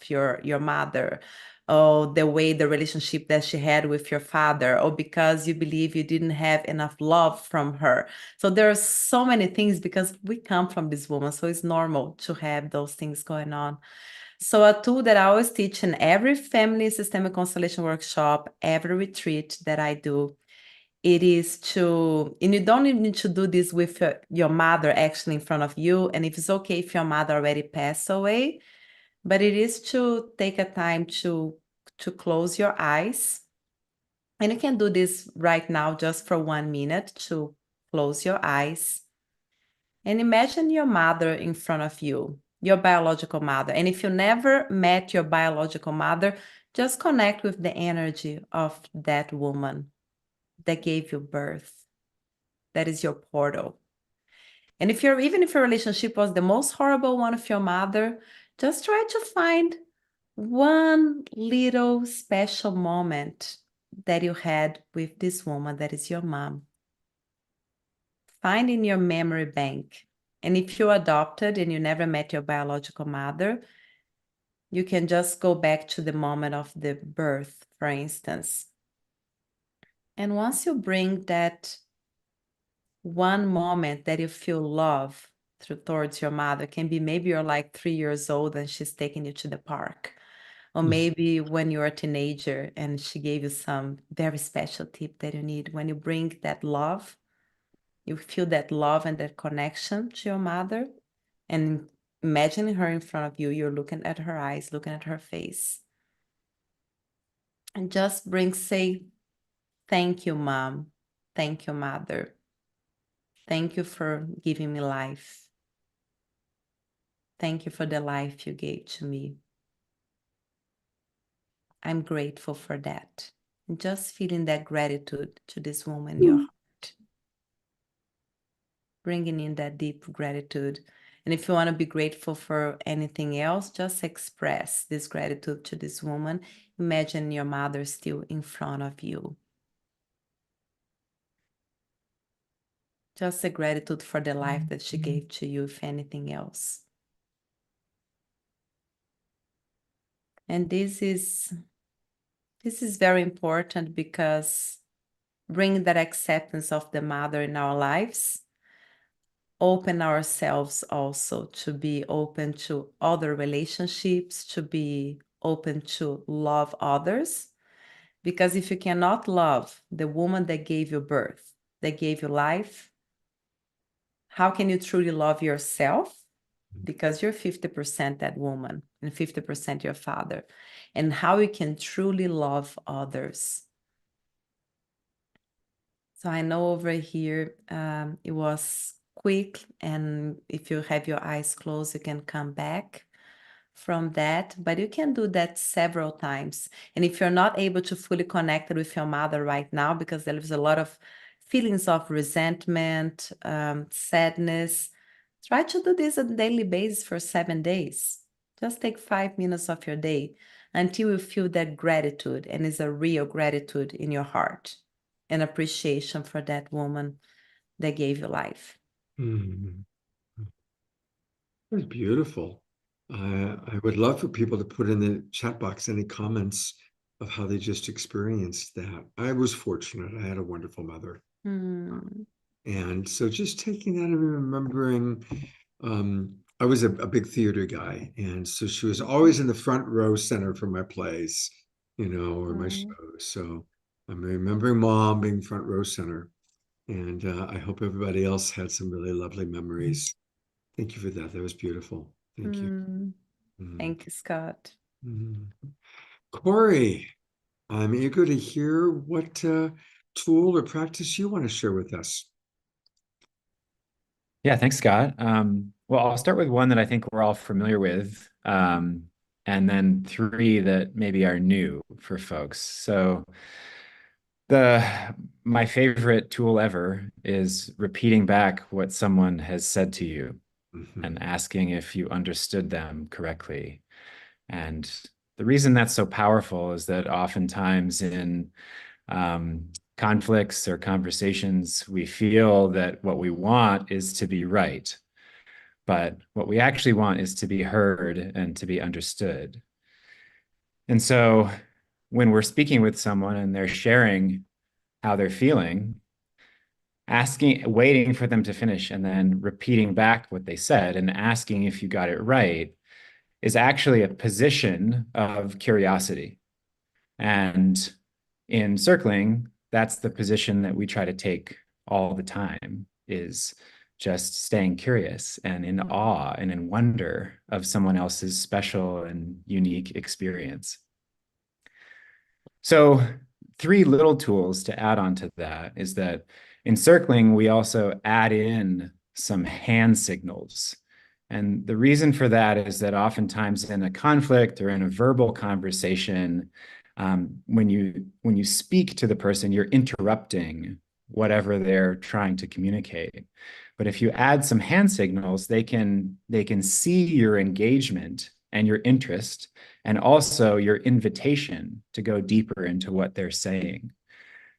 your mother, or the way the relationship that she had with your father, or because you believe you didn't have enough love from her. So there are so many things because we come from this woman, so it's normal to have those things going on. So a tool that I always teach in every family systemic constellation workshop, every retreat that I do, it is to, and you don't even need to do this with your mother actually in front of you. And if it's okay if your mother already passed away, but it is to take a time to close your eyes. And you can do this right now just for 1 minute, to close your eyes and imagine your mother in front of you, your biological mother. And if you never met your biological mother, just connect with the energy of that woman that gave you birth. That is your portal. And even if your relationship was the most horrible one with your mother, just try to find one little special moment that you had with this woman that is your mom. Find in your memory bank. And if you adopted and you never met your biological mother, you can just go back to the moment of the birth, for instance. And once you bring that one moment that you feel love towards your mother, can be maybe you're like 3 years old and she's taking you to the park, or maybe when you're a teenager and she gave you some very special tip that you need. When you bring that love, you feel that love and that connection to your mother, and imagining her in front of you, you're looking at her eyes, looking at her face, and just say, thank you, mom. Thank you, mother. Thank you for giving me life. Thank you for the life you gave to me. I'm grateful for that. And just feeling that gratitude to this woman in your heart. Bringing in that deep gratitude. And if you want to be grateful for anything else, just express this gratitude to this woman. Imagine your mother still in front of you. Just a gratitude for the life that she gave to you, if anything else. And this is very important, because bringing that acceptance of the mother in our lives, open ourselves also to be open to other relationships, to be open to love others. Because if you cannot love the woman that gave you birth, that gave you life, how can you truly love yourself? Because you're 50% that woman and 50% your father. And how you can truly love others. So I know over here it was quick, and if you have your eyes closed, you can come back from that, but you can do that several times. And if you're not able to fully connect with your mother right now, because there is a lot of feelings of resentment, sadness, try to do this on a daily basis for 7 days. Just take 5 minutes of your day until you feel that gratitude, and it's a real gratitude in your heart, and appreciation for that woman that gave you life. Mhm. That's beautiful. I would love for people to put in the chat box any comments of how they just experienced that. I was fortunate. I had a wonderful mother. Mm. And so just taking that and remembering, I was a big theater guy. And so she was always in the front row center for my plays, or my shows. So I'm remembering mom being front row center. And I hope everybody else had some really lovely memories. Thank you for that. That was beautiful. Thank you. Thank you, Scott. Mhm. Corey, I'm eager to hear what tool or practice you want to share with us. Yeah, thanks, Scott. Well, I'll start with one that I think we're all familiar with, and then 3 that maybe are new for folks. So the my favorite tool ever is repeating back what someone has said to you and asking if you understood them correctly. And the reason that's so powerful is that oftentimes in conflicts or conversations, we feel that what we want is to be right. But what we actually want is to be heard and to be understood. And so when we're speaking with someone and they're sharing how they're feeling, waiting for them to finish and then repeating back what they said and asking if you got it right is actually a position of curiosity. And in circling, that's the position that we try to take all the time, is just staying curious and in awe and in wonder of someone else's special and unique experience. So 3 little tools to add on to that is that in circling, we also add in some hand signals. And the reason for that is that oftentimes in a conflict or in a verbal conversation, when you speak to the person, you're interrupting whatever they're trying to communicate. But if you add some hand signals, they can see your engagement and your interest, and also your invitation to go deeper into what they're saying.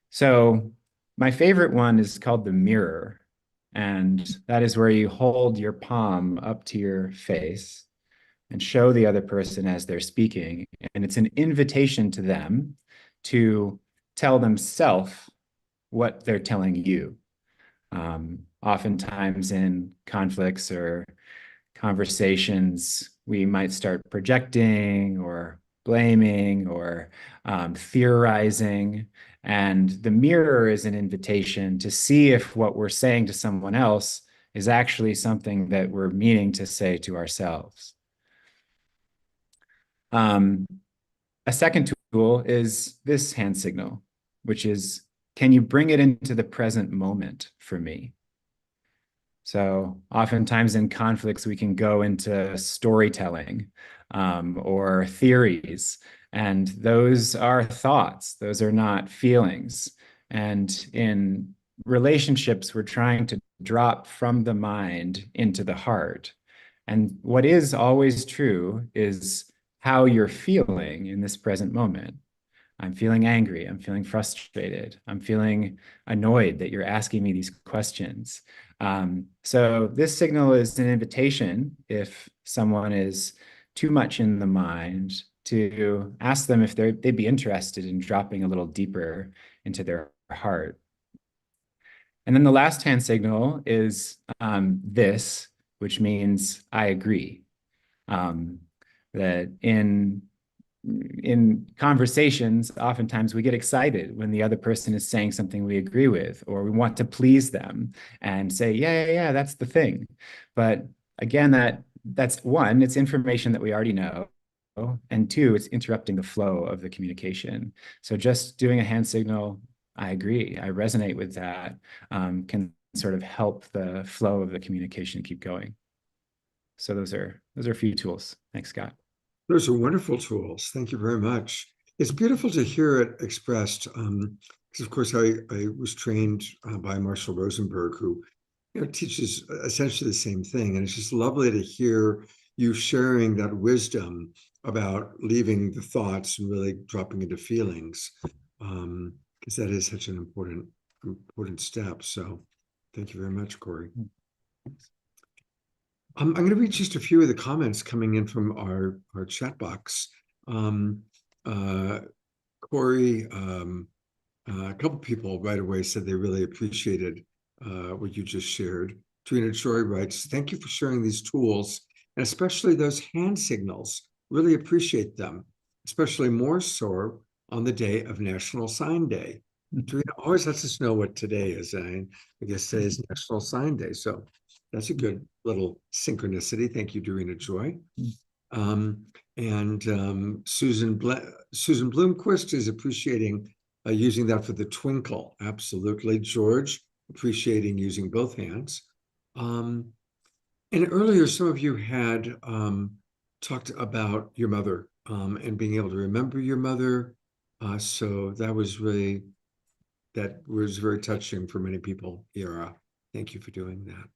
So my favorite one is called the mirror. And that is where you hold your palm up to your face and show the other person as they're speaking. And it's an invitation to them to tell themselves what they're telling you. Oftentimes in conflicts or conversations, we might start projecting or blaming or theorizing. And the mirror is an invitation to see if what we're saying to someone else is actually something that we're meaning to say to ourselves. A second tool is this hand signal, which is, can you bring it into the present moment for me? So oftentimes in conflicts, we can go into storytelling or theories, and those are thoughts. Those are not feelings. And in relationships, we're trying to drop from the mind into the heart. And what is always true is how you're feeling in this present moment. I'm feeling angry. I'm feeling frustrated. I'm feeling annoyed that you're asking me these questions. So this signal is an invitation, if someone is too much in the mind, to ask them if they'd be interested in dropping a little deeper into their heart. And then the last hand signal is this, which means I agree. That in conversations, oftentimes we get excited when the other person is saying something we agree with, or we want to please them and say, yeah, that's the thing. But again, that's one, it's information that we already know. And 2, it's interrupting the flow of the communication. So just doing a hand signal, I agree, I resonate with that, can sort of help the flow of the communication keep going. So those are a few tools. Thanks, Scott. Those are wonderful tools. Thank you very much. It's beautiful to hear it expressed, because of course I was trained by Marshall Rosenberg, who teaches essentially the same thing, and it's just lovely to hear you sharing that wisdom about leaving the thoughts and really dropping into feelings, because that is such an important step. So, thank you very much, Corey. I'm going to read just a few of the comments coming in from our chat box. Corey, a couple people right away said they really appreciated what you just shared. Trina Joy writes, thank you for sharing these tools, and especially those hand signals. Really appreciate them, especially more so on the day of National Sign Day. Trina always lets us know what today is. And I guess today is National Sign Day. So that's a good little synchronicity. Thank you, Dorina Joy. Susan Bloomquist is appreciating using that for the twinkle. Absolutely. George, appreciating using both hands. And earlier, some of you had talked about your mother and being able to remember your mother. So that was really that was very touching for many people, Yara. Thank you for doing that.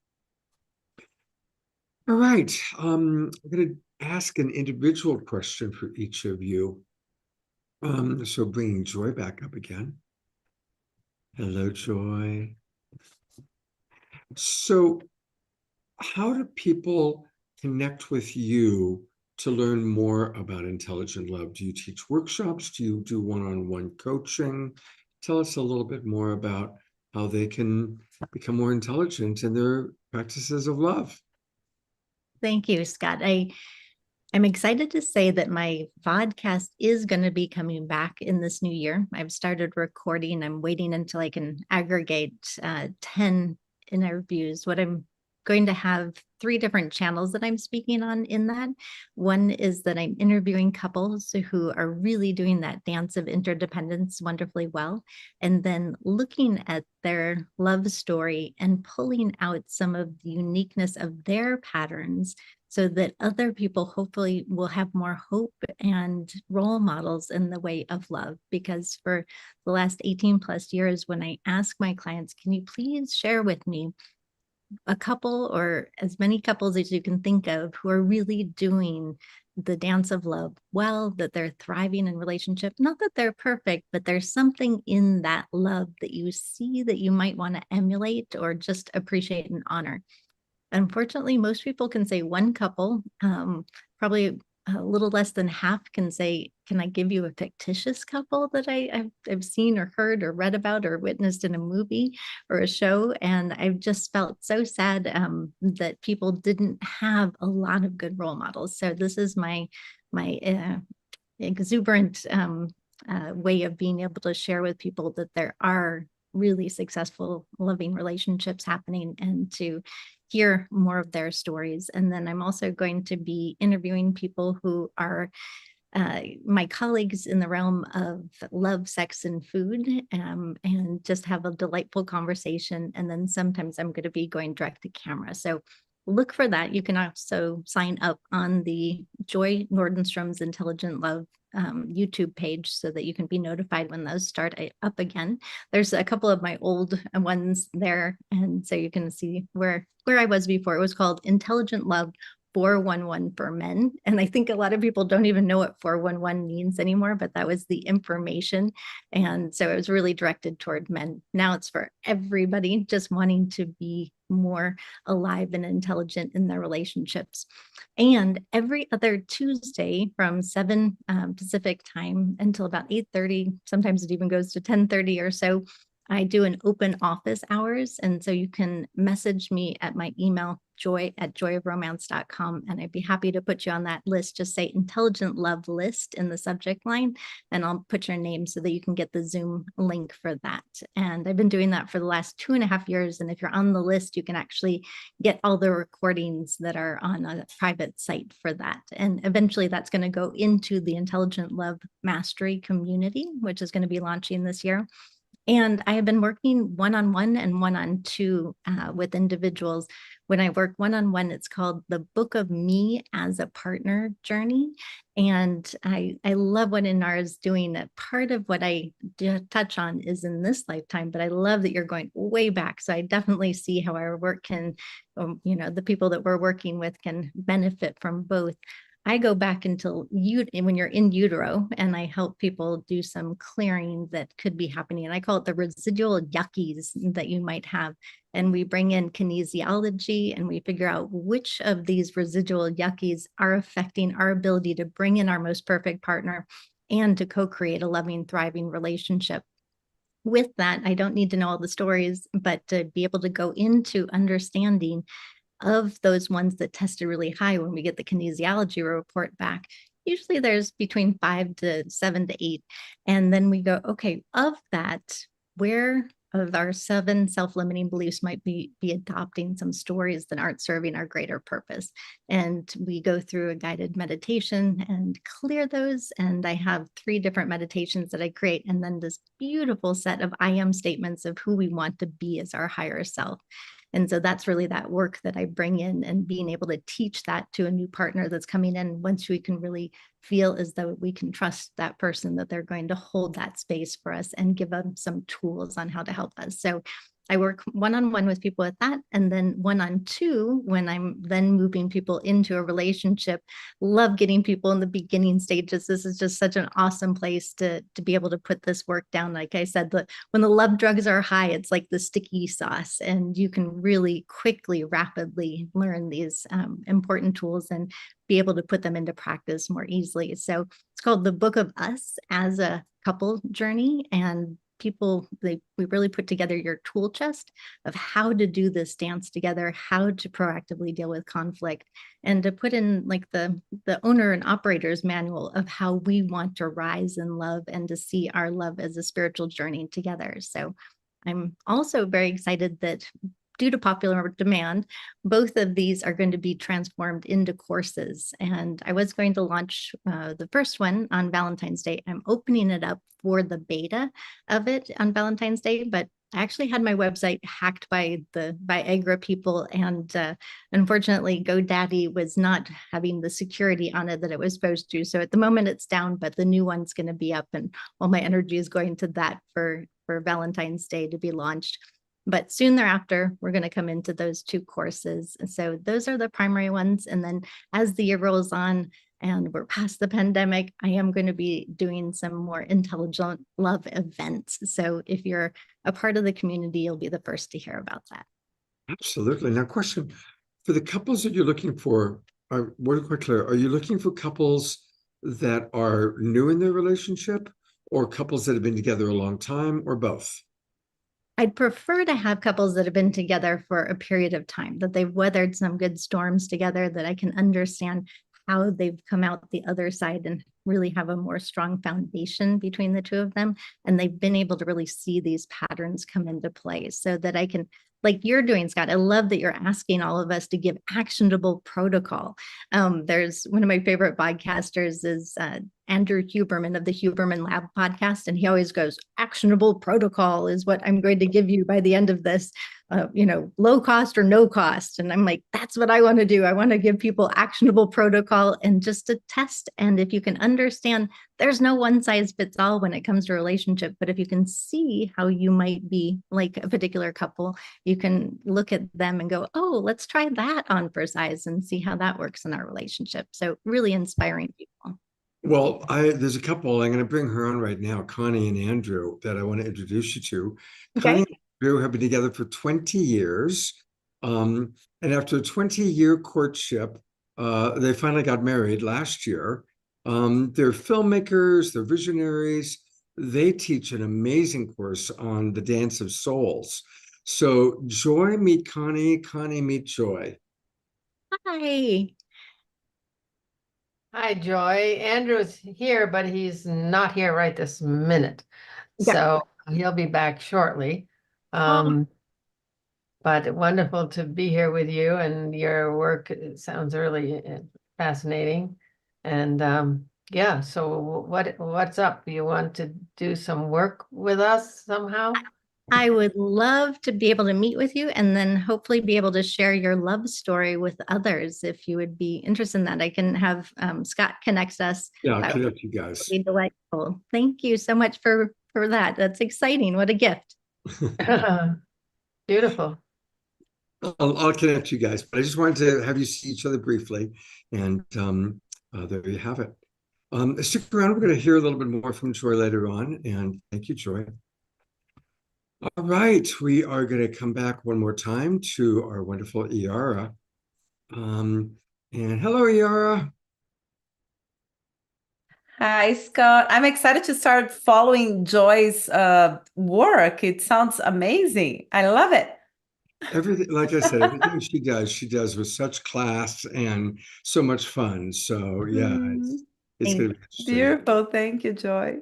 All right, I'm going to ask an individual question for each of you. So bringing Joy back up again. Hello, Joy. So how do people connect with you to learn more about intelligent love? Do you teach workshops? Do you do one-on-one coaching? Tell us a little bit more about how they can become more intelligent in their practices of love. Thank you, Scott. I'm excited to say that my podcast is going to be coming back in this new year. I've started recording. I'm waiting until I can aggregate 10 interviews. What I'm going to have 3 different channels that I'm speaking on in that. One is that I'm interviewing couples who are really doing that dance of interdependence wonderfully well, and then looking at their love story and pulling out some of the uniqueness of their patterns so that other people hopefully will have more hope and role models in the way of love. Because for the last 18 plus years, when I ask my clients, can you please share with me a couple or as many couples as you can think of who are really doing the dance of love well, that they're thriving in relationship, not that they're perfect, but there's something in that love that you see that you might want to emulate or just appreciate and honor. Unfortunately, most people can say one couple, probably a little less than half can say, can I give you a fictitious couple that I've seen or heard or read about or witnessed in a movie or a show? And I've just felt so sad that people didn't have a lot of good role models. So this is my exuberant way of being able to share with people that there are really successful, loving relationships happening and to hear more of their stories. And then I'm also going to be interviewing people who are my colleagues in the realm of love, sex, and food, and just have a delightful conversation. And then sometimes I'm going to be going direct to camera. So look for that. You can also sign up on the Joy Nordenstrom's Intelligent Love YouTube page so that you can be notified when those start up again. There's a couple of my old ones there, and so you can see where I was before. It was called Intelligent Love 411 for men. And I think a lot of people don't even know what 411 means anymore, but that was the information. And so it was really directed toward men. Now it's for everybody just wanting to be more alive and intelligent in their relationships. And every other Tuesday from 7 Pacific time until about 8:30, sometimes it even goes to 10:30 or so, I do an open office hours. And so you can message me at my email, joy@joyofromance.com. And I'd be happy to put you on that list. Just say Intelligent Love List in the subject line, and I'll put your name so that you can get the Zoom link for that. And I've been doing that for the last 2.5 years. And if you're on the list, you can actually get all the recordings that are on a private site for that. And eventually that's going to go into the Intelligent Love Mastery community, which is going to be launching this year. And I have been working one-on-one and one-on-two with individuals. When I work one-on-one, it's called the Book of Me as a Partner Journey. And I love what Inar is doing. That part of what I touch on is in this lifetime, but I love that you're going way back. So I definitely see how our work can, the people that we're working with can benefit from both. I go back until when you're in utero, and I help people do some clearing that could be happening. And I call it the residual yuckies that you might have. And we bring in kinesiology and we figure out which of these residual yuckies are affecting our ability to bring in our most perfect partner and to co-create a loving, thriving relationship. With that, I don't need to know all the stories, but to be able to go into understanding of those ones that tested really high. When we get the kinesiology report back, usually there's between 5 to 7 to 8. And then we go, okay, of that, where of our 7 self-limiting beliefs might be adopting some stories that aren't serving our greater purpose. And we go through a guided meditation and clear those. And I have 3 different meditations that I create. And then this beautiful set of I am statements of who we want to be as our higher self. And so that's really that work that I bring in, and being able to teach that to a new partner that's coming in, once we can really feel as though we can trust that person, that they're going to hold that space for us and give them some tools on how to help us. So I work one-on-one with people with that, and then one-on-two when I'm then moving people into a relationship. Love getting people in the beginning stages. This is just such an awesome place to be able to put this work down. Like I said, when the love drugs are high, it's like the sticky sauce, and you can really quickly, rapidly learn these important tools and be able to put them into practice more easily. So it's called the Book of Us as a Couple Journey, and we really put together your tool chest of how to do this dance together, how to proactively deal with conflict, and to put in like the owner and operator's manual of how we want to rise in love and to see our love as a spiritual journey together. So I'm also very excited that, due to popular demand, both of these are going to be transformed into courses. And I was going to launch the first one on Valentine's Day. I'm opening it up for the beta of it on Valentine's Day, but I actually had my website hacked by the Viagra people, and unfortunately GoDaddy was not having the security on it that it was supposed to. So at the moment it's down, but the new one's going to be up, and all my energy is going to that for Valentine's Day to be launched. But soon thereafter, we're going to come into those two courses. So those are the primary ones. And then as the year rolls on and we're past the pandemic, I am going to be doing some more intelligent love events. So if you're a part of the community, you'll be the first to hear about that. Absolutely. Now, question for the couples that you're looking for, we're quite clear. Are you looking for couples that are new in their relationship, or couples that have been together a long time, or both? I'd prefer to have couples that have been together for a period of time, that they've weathered some good storms together, that I can understand how they've come out the other side and really have a more strong foundation between the two of them. And they've been able to really see these patterns come into play, so that I can, like you're doing, Scott, I love that you're asking all of us to give actionable protocol. There's one of my favorite podcasters is Andrew Huberman of the Huberman Lab podcast. And he always goes, actionable protocol is what I'm going to give you by the end of this, low cost or no cost. And I'm like, that's what I want to do. I want to give people actionable protocol and just a test. And if you can understand, there's no one size fits all when it comes to relationship, but if you can see how you might be like a particular couple, you can look at them and go, oh, let's try that on for size and see how that works in our relationship. So really inspiring people. Well, there's a couple, I'm going to bring her on right now, Connie and Andrew, that I want to introduce you to. Okay. Connie and Andrew have been together for 20 years. And after a 20-year courtship, they finally got married last year. They're filmmakers, they're visionaries. They teach an amazing course on the dance of souls. So Joy, meet Connie, Connie, meet Joy. Hi. Hi, Joy. Andrew's here, but he's not here right this minute. Okay. So he'll be back shortly. But wonderful to be here with you, and your work sounds really fascinating. And yeah, so what's up? You want to do some work with us somehow? I would love to be able to meet with you and then hopefully be able to share your love story with others. If you would be interested in that, I can have Scott connect us. Yeah, I'll That connect would you guys. be delightful. Thank you so much for that. That's exciting. What a gift. Beautiful. I'll connect you guys, but I just wanted to have you see each other briefly, and there you have it. Stick around. We're going to hear a little bit more from Joy later on, and thank you, Joy. All right, we are going to come back one more time to our wonderful Iara. And hello, Iara. Hi, Scott. I'm excited to start following Joy's work. It sounds amazing. I love it. Everything, like I said, everything she does with such class and so much fun. So yeah, it's going to be interesting. Beautiful. Thank you, Joy.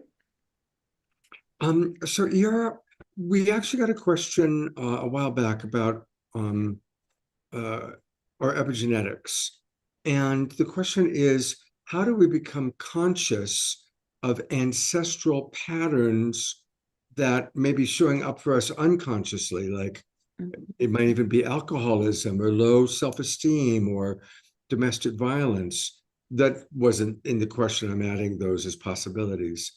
So Iara, we actually got a question a while back about our epigenetics. And the question is, how do we become conscious of ancestral patterns that may be showing up for us unconsciously, like It might even be alcoholism or low self-esteem or domestic violence. That wasn't in the question. I'm adding those as possibilities.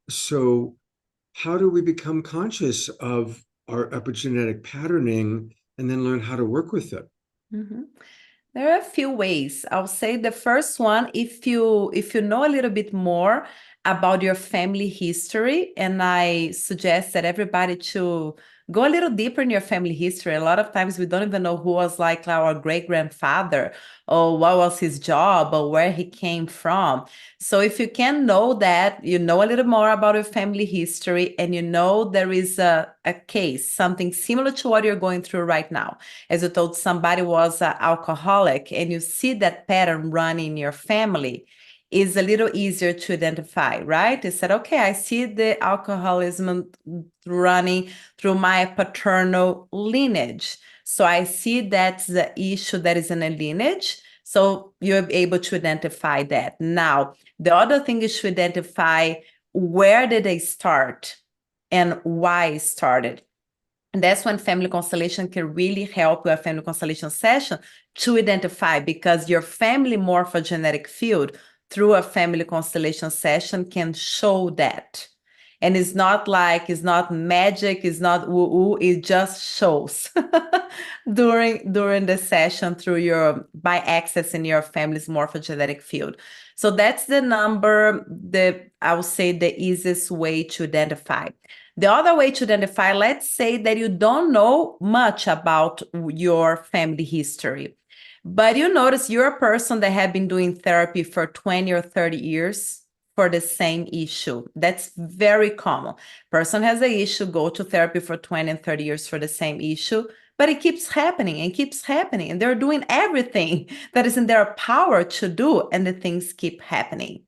So how do we become conscious of our epigenetic patterning and then learn how to work with it? Mhm. There are a few ways. I'll say the first one, if you know a little bit more about your family history, and I suggest that everybody to go a little deeper in your family history. A lot of times we don't even know who was like our great grandfather, or what was his job, or where he came from. So if you can know that, you know a little more about your family history, and you know there is a case, something similar to what you're going through right now. As you told, somebody was an alcoholic, and you see that pattern running in your family, is a little easier to identify, right? You said, okay, I see the alcoholism running through my paternal lineage. So I see that's the issue that is in a lineage. So you're able to identify that. Now, the other thing is to identify where did they start and why it started. And that's when family constellation can really help with a family constellation session to identify, because your family morphogenetic field through a family constellation session can show that. And it's not magic, it's not woo-woo, it just shows during the session through by accessing your family's morphogenetic field. So that's I would say the easiest way to identify. The other way to identify, let's say that you don't know much about your family history, but you notice you're a person that have been doing therapy for 20 or 30 years for the same issue. That's very common. Person has an issue, go to therapy for 20 and 30 years for the same issue, but it keeps happening and keeps happening. And they're doing everything that is in their power to do, and the things keep happening.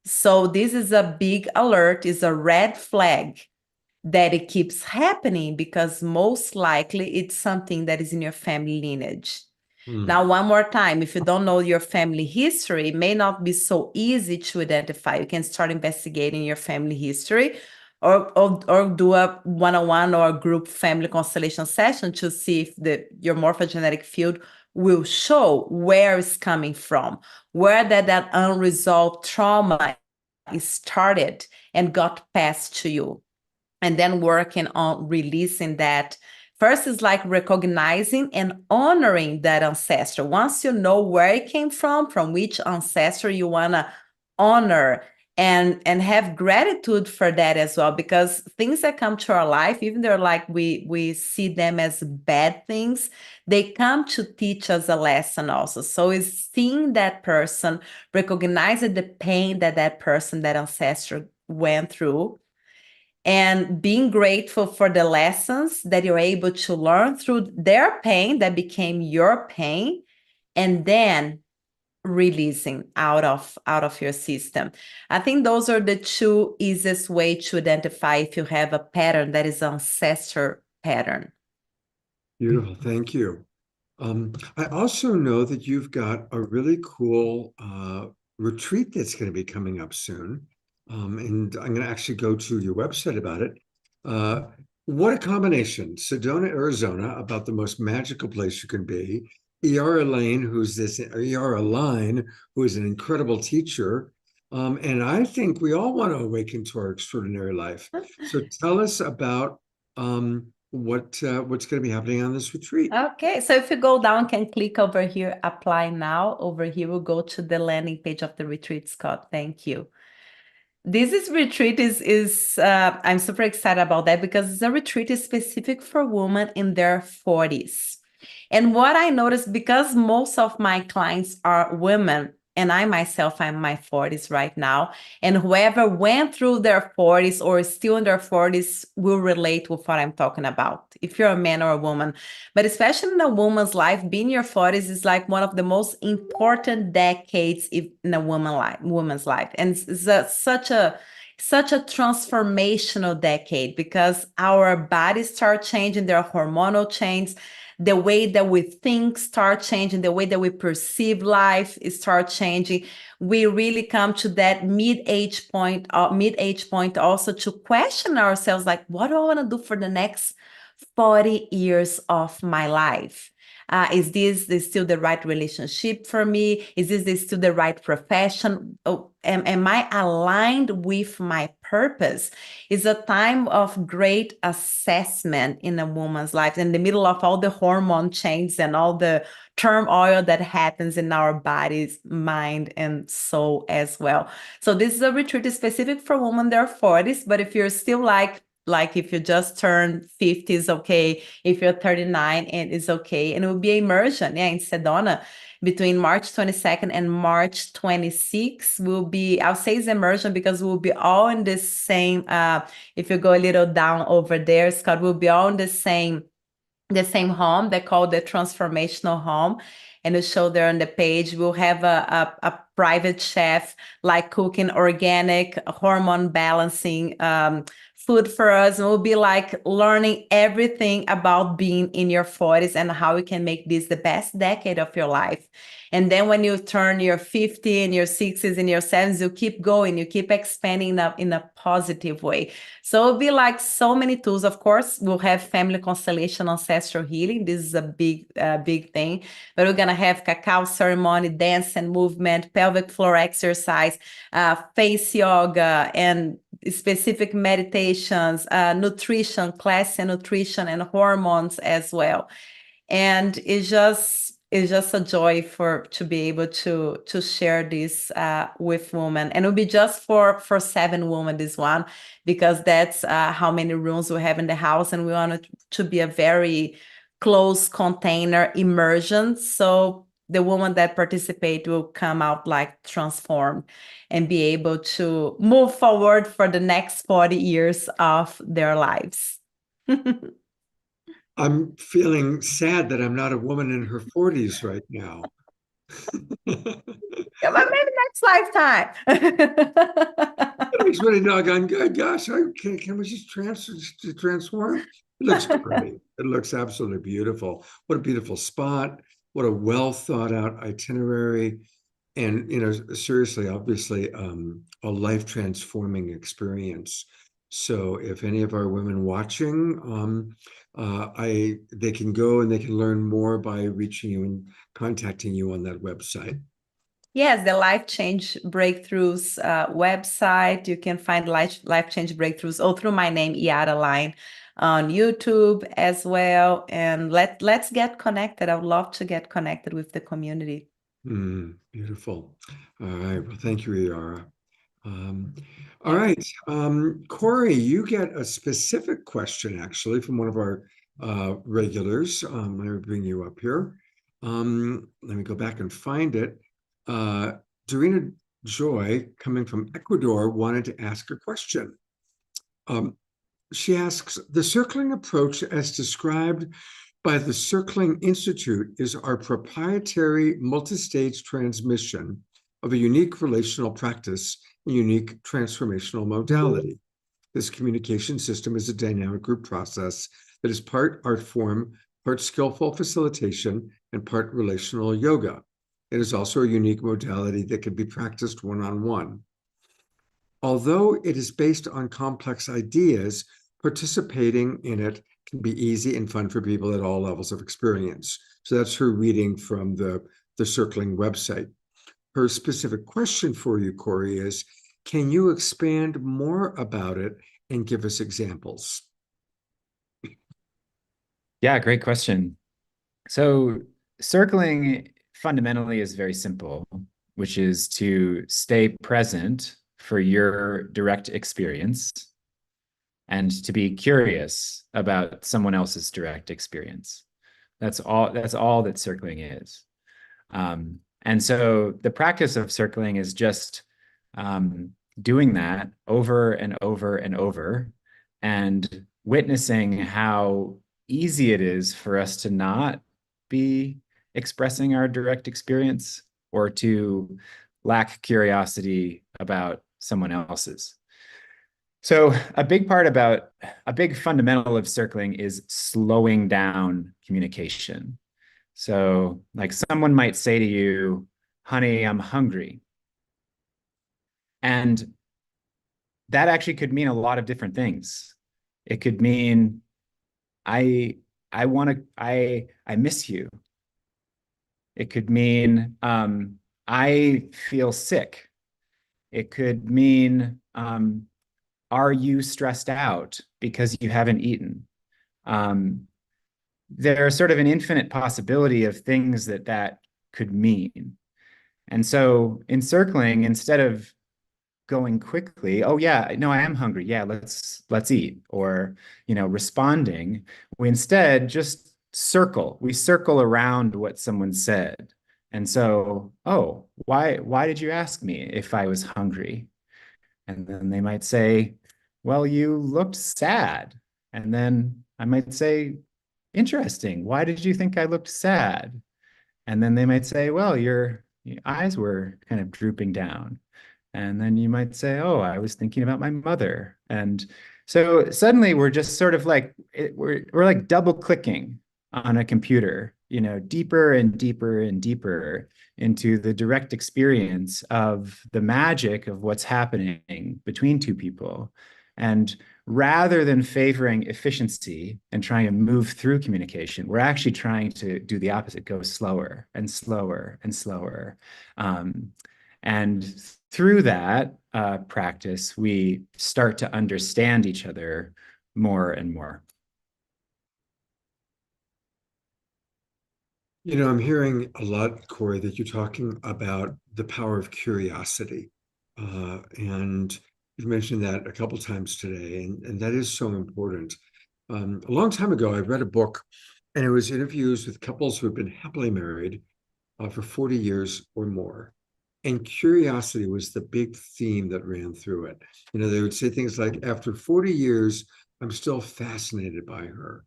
So this is a big alert, is a red flag that it keeps happening, because most likely it's something that is in your family lineage. Now, one more time, if you don't know your family history, it may not be so easy to identify. You can start investigating your family history, or do a one-on-one or a group family constellation session to see if your morphogenetic field will show where it's coming from, where that unresolved trauma started and got passed to you. And then working on releasing that. First is like recognizing and honoring that ancestor. Once you know where it came from which ancestor you want to honor, and have gratitude for that as well, because things that come to our life, even though like we see them as bad things, they come to teach us a lesson also. So it's seeing that person, recognizing the pain that person, that ancestor went through, and being grateful for the lessons that you're able to learn through their pain that became your pain, and then releasing out of your system. I think those are the two easiest way to identify if you have a pattern that is ancestor pattern. Beautiful, thank you. I also know that you've got a really cool retreat that's going to be coming up soon. And I'm going to actually go to your website about it. What a combination. Sedona, Arizona, about the most magical place you can be. E.R. Elaine, E.R. Align, who is an incredible teacher. And I think we all want to awaken to our extraordinary life. So tell us about what's going to be happening on this retreat. Okay, so if you go down, can click over here, apply now. Over here, we'll go to the landing page of the retreat, Scott. Thank you. This retreat is I'm super excited about that, because the retreat is specific for women in their 40s. And what I noticed, because most of my clients are women, and I myself, I'm in my 40s right now, and whoever went through their 40s or is still in their 40s will relate with what I'm talking about, if you're a man or a woman. But especially in a woman's life, being in your 40s is like one of the most important decades in a woman's life. And it's such a transformational decade, because our bodies start changing, their hormonal change, the way that we think start changing, the way that we perceive life start changing. We really come to that mid-age point also to question ourselves, like, what do I want to do for the next 40 years of my life. Is this still the right relationship for me? Is this still the right profession? Oh, am I aligned with my purpose? It's a time of great assessment in a woman's life, in the middle of all the hormone changes and all the turmoil that happens in our bodies, mind, and soul as well. So this is a retreat specific for women in their 40s, but if you're still like if you just turned 50 is okay. If you're 39, it is okay. And it will be immersion, yeah, in Sedona between March 22nd and March 26th will be, I'll say it's immersion because we'll be all in the same, if you go a little down over there, Scott, we'll be all in the same home. They call the transformational home. And it show there on the page. We'll have a private chef like cooking organic, hormone balancing food for us. And we'll be like learning everything about being in your 40s and how you can make this the best decade of your life. And then when you turn your 50 and your 60s and your 70s, you keep going, you keep expanding up in a positive way. So it'll be like so many tools. Of course, we'll have family constellation, ancestral healing. This is a big thing. But we're gonna have cacao ceremony, dance and movement, pelvic floor exercise, face yoga, and specific meditations, nutrition, class and nutrition, and hormones as well. And it's just a joy to be able to share this with women, and it'll be just for 7 women this one, because that's how many rooms we have in the house, and we want it to be a very close container immersion, so the women that participate will come out like transformed and be able to move forward for the next 40 years of their lives. I'm feeling sad that I'm not a woman in her 40s right now. Yeah, but maybe next lifetime. It looks really doggone good. Gosh, can we just transform? It looks great. It looks absolutely beautiful. What a beautiful spot. What a well thought out itinerary. And seriously, obviously, a life transforming experience. So if any of our women watching, they can go and they can learn more by reaching you and contacting you on that website. Yes, the Life Change Breakthroughs website. You can find Life Change Breakthroughs all through my name, Yara Line, on YouTube as well. And let's get connected. I would love to get connected with the community. Beautiful. All right. Well, thank you, Yara. All right. Corey, you get a specific question actually from one of our regulars. Let me bring you up here. Let me go back and find it. Dorina Joy, coming from Ecuador, wanted to ask a question. She asks, the circling approach as described by the Circling Institute is our proprietary multi-stage transmission of a unique relational practice, a unique transformational modality. This communication system is a dynamic group process that is part art form, part skillful facilitation, and part relational yoga. It is also a unique modality that can be practiced one-on-one. Although it is based on complex ideas, participating in it can be easy and fun for people at all levels of experience. So that's her reading from the Circling website. Her specific question for you, Corey, is, can you expand more about it and give us examples? Yeah, great question. So circling fundamentally is very simple, which is to stay present for your direct experience and to be curious about someone else's direct experience. That's all that circling is. And so the practice of circling is just doing that over and over and over, and witnessing how easy it is for us to not be expressing our direct experience or to lack curiosity about someone else's. So a big fundamental of circling is slowing down communication. So like someone might say to you, honey, I'm hungry. And that actually could mean a lot of different things. It could mean I I miss you. It could mean I feel sick. It could mean are you stressed out because you haven't eaten? Um, there's sort of an infinite possibility of things that that could mean. And so in circling, instead of going quickly, oh yeah, no, I am hungry. Yeah, let's eat. Or, responding, we instead just circle. We circle around what someone said. And so, oh, why did you ask me if I was hungry? And then they might say, well, you looked sad. And then I might say, interesting. Why did you think I looked sad? And then they might say, well, your eyes were kind of drooping down. And then you might say, oh, I was thinking about my mother. And so suddenly we're just sort of like, we're like double clicking on a computer, deeper and deeper and deeper into the direct experience of the magic of what's happening between two people. And rather than favoring efficiency and trying to move through communication, we're actually trying to do the opposite, go slower and slower and slower. And through that practice, we start to understand each other more and more. I'm hearing a lot, Corey, that you're talking about the power of curiosity. And you've mentioned that a couple times today, and that is so important. A long time ago, I read a book, and it was interviews with couples who have been happily married for 40 years or more. And curiosity was the big theme that ran through it. They would say things like, after 40 years, I'm still fascinated by her.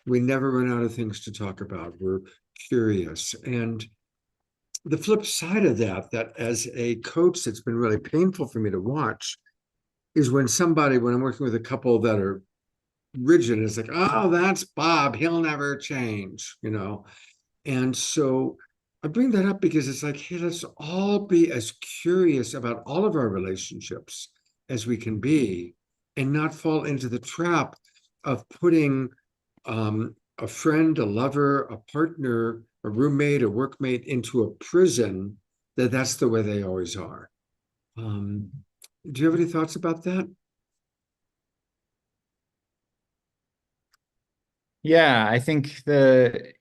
We never run out of things to talk about. We're curious. And the flip side of that as a coach, that's been really painful for me to watch, is when I'm working with a couple that are rigid, it's like, oh, that's Bob, he'll never change, And so I bring that up because it's like, hey, let's all be as curious about all of our relationships as we can be, and not fall into the trap of putting a friend, a lover, a partner, a roommate, a workmate into a prison that's the way they always are. Do you have any thoughts about that? Yeah, I think the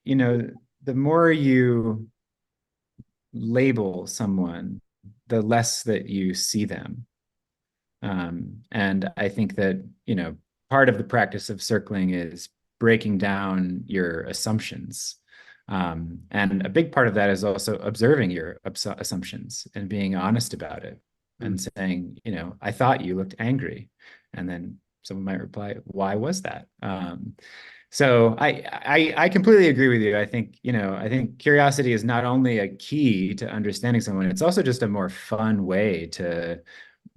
more you label someone, the less that you see them. And I think that, part of the practice of circling is breaking down your assumptions. And a big part of that is also observing your assumptions and being honest about it and saying, I thought you looked angry. And then someone might reply, why was that? So I completely agree with you. I think curiosity is not only a key to understanding someone, it's also just a more fun way to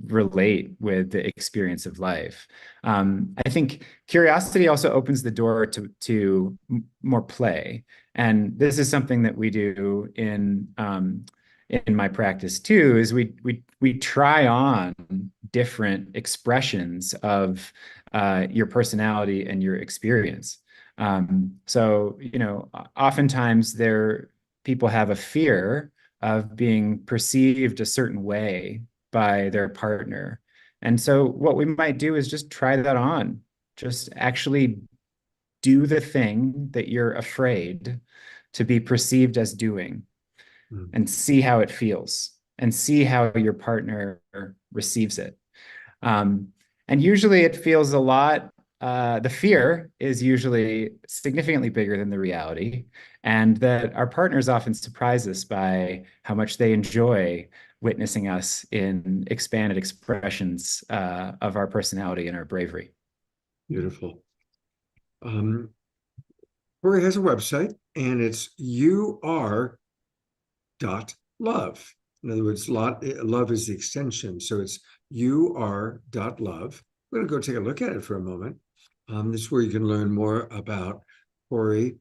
relate with the experience of life. I think curiosity also opens the door to more play, and this is something that we do in my practice too. Is we try on different expressions of your personality and your experience. So oftentimes people have a fear of being perceived a certain way by their partner. And so what we might do is just try that on. Just actually do the thing that you're afraid to be perceived as doing, and see how it feels and see how your partner receives it. And usually it feels a lot, the fear is usually significantly bigger than the reality, and that our partners often surprise us by how much they enjoy witnessing us in expanded expressions of our personality and our bravery. Beautiful. Corey has a website, and it's UR.love. In other words, love is the extension. So it's UR.love. We're going to go take a look at it for a moment. This is where you can learn more about Corey.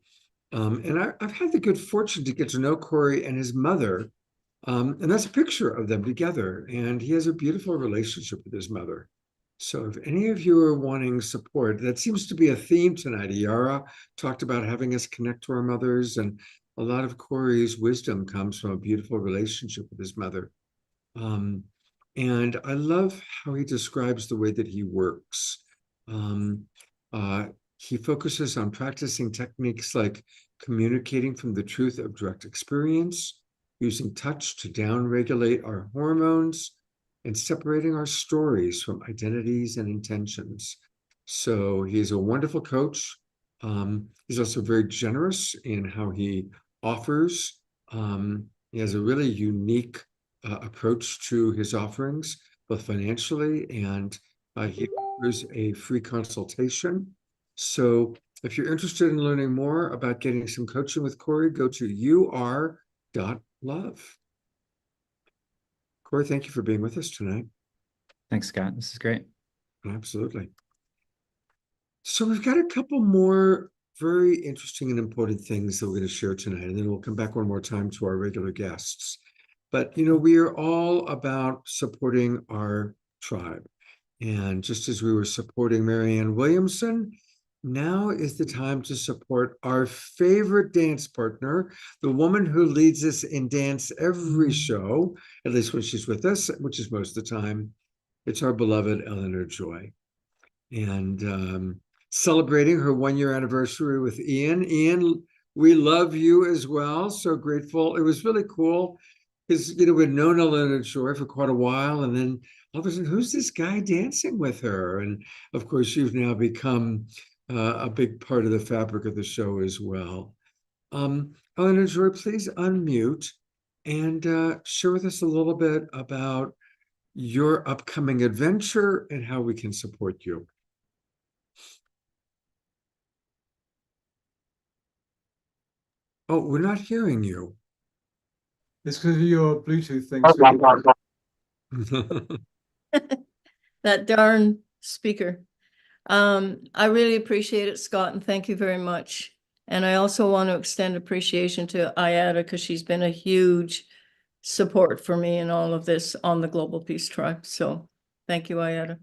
And I've had the good fortune to get to know Corey and his mother. And that's a picture of them together. And he has a beautiful relationship with his mother. So if any of you are wanting support, that seems to be a theme tonight. Yara talked about having us connect to our mothers, and a lot of Corey's wisdom comes from a beautiful relationship with his mother. And I love how he describes the way that he works. Um, he focuses on practicing techniques like communicating from the truth of direct experience, using touch to downregulate our hormones, and separating our stories from identities and intentions. So he's a wonderful coach. He's also very generous in how he offers. He has a really unique approach to his offerings, both financially and he offers a free consultation. So if you're interested in learning more about getting some coaching with Corey, go to ur.love. Corey, thank you for being with us tonight. Thanks, Scott. This is great. Absolutely. So we've got a couple more very interesting and important things that we're going to share tonight, and then we'll come back one more time to our regular guests. But, we are all about supporting our tribe. And just as we were supporting Marianne Williamson, now is the time to support our favorite dance partner, the woman who leads us in dance every show, at least when she's with us, which is most of the time. It's our beloved Eleanor Joy. And celebrating her 1-year anniversary with Ian. Ian, we love you as well. So grateful. It was really cool because, we'd known Eleanor Joy for quite a while. And then all of a sudden, who's this guy dancing with her? And of course, you've now become a big part of the fabric of the show as well. Eleanor Joy, please unmute and share with us a little bit about your upcoming adventure and how we can support you. Oh, we're not hearing you. It's because of your Bluetooth thing. That darn speaker. I really appreciate it, Scott, and thank you very much. And I also want to extend appreciation to Ayada because she's been a huge support for me in all of this on the Global Peace Tribe. So thank you, Ayada.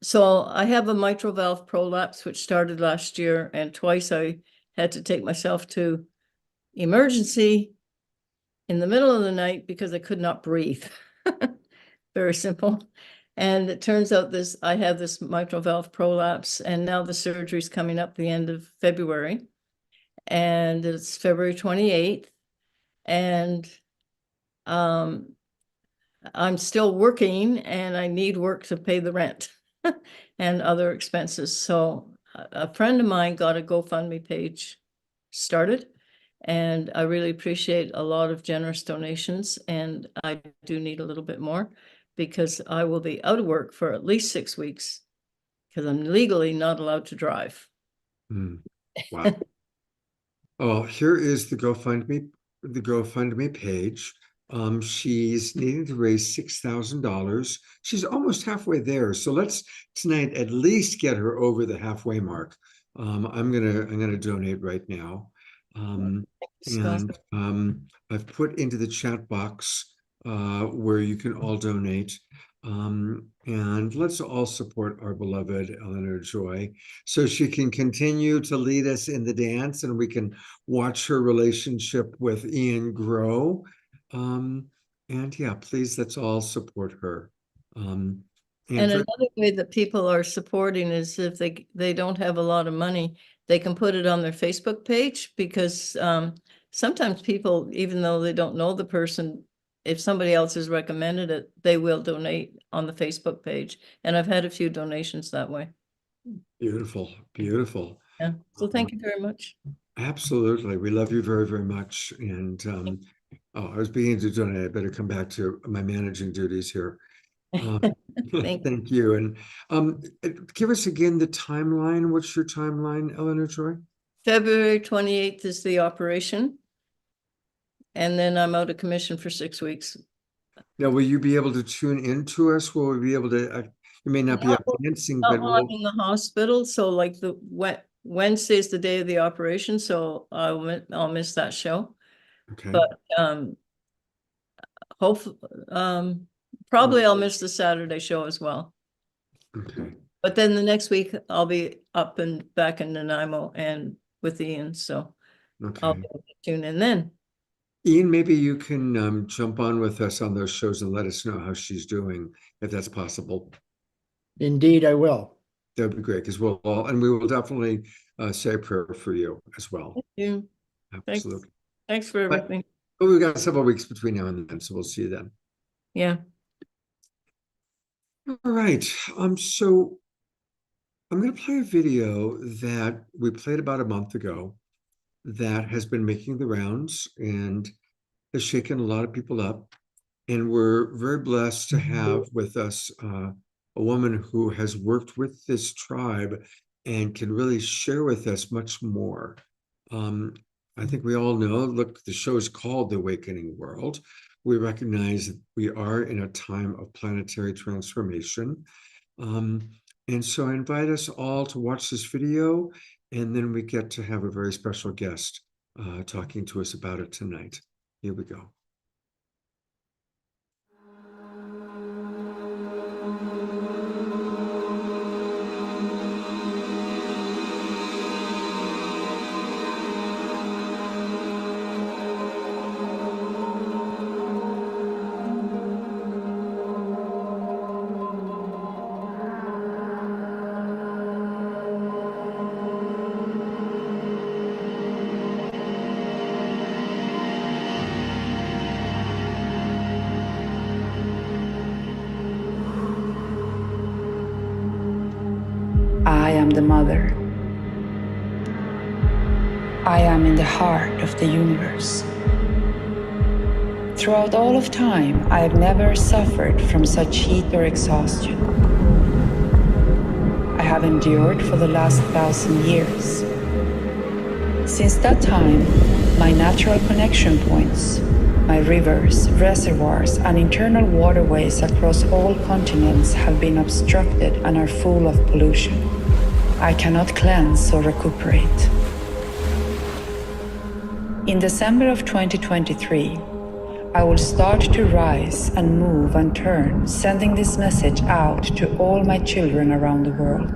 So I have a mitral valve prolapse, which started last year, and twice I had to take myself to emergency in the middle of the night because I could not breathe. Very simple. And it turns out I have this mitral valve prolapse, and now the surgery is coming up the end of February, and it's February 28th. And I'm still working, and I need work to pay the rent and other expenses. So a friend of mine got a GoFundMe page started, and I really appreciate a lot of generous donations, and I do need a little bit more because I will be out of work for at least 6 weeks because I'm legally not allowed to drive. Wow. Oh, here is the GoFundMe page. She's needing to raise $6,000. She's almost halfway there. So let's tonight at least get her over the halfway mark. I'm gonna donate right now. I've put into the chat box where you can all donate. And let's all support our beloved Eleanor Joy so she can continue to lead us in the dance and we can watch her relationship with Ian grow. And yeah, please, let's all support her. And another way that people are supporting is if they don't have a lot of money, they can put it on their Facebook page because sometimes people, even though they don't know the person, if somebody else has recommended it, they will donate on the Facebook page. And I've had a few donations that way. Beautiful, beautiful. Yeah. So thank you very much. Absolutely. We love you very, very much. And I was beginning to donate. I better come back to my managing duties here. Thank you. And give us again the timeline. What's your timeline, Eleanor Joy? February 28th is the operation. And then I'm out of commission for 6 weeks. Now, will you be able to tune in to us? Will we be able to, you may not be dancing, but I'm in the hospital. So like Wednesday is the day of the operation. So I'll miss that show. Okay. But hopefully, probably I'll miss the Saturday show as well. Okay. But then the next week I'll be up and back in Nanaimo and with Ian, so I'll Okay. be able to tune in then. Ian, maybe you can jump on with us on those shows and let us know how she's doing, if that's possible. Indeed, I will. That'd be great, because we'll all, and we will definitely say a prayer for you as well. Thank you. Thanks. Absolutely. Thanks for But- everything. But we've got several weeks between now and then, so we'll see you then. Yeah. All right. So I'm going to play a video that we played about a month ago that has been making the rounds and has shaken a lot of people up. And we're very blessed to have with us a woman who has worked with this tribe and can really share with us much more. I think we all know, look, the show is called The Awakening World. We recognize that we are in a time of planetary transformation. And so I invite us all to watch this video, and then we get to have a very special guest talking to us about it tonight. Here we go. I am the mother. I am in the heart of the universe. Throughout all of time, I have never suffered from such heat or exhaustion. I have endured for the last 1,000 years. Since that time, my natural connection points, my rivers, reservoirs, and internal waterways across all continents have been obstructed and are full of pollution. I cannot cleanse or recuperate. In December of 2023, I will start to rise and move and turn, sending this message out to all my children around the world.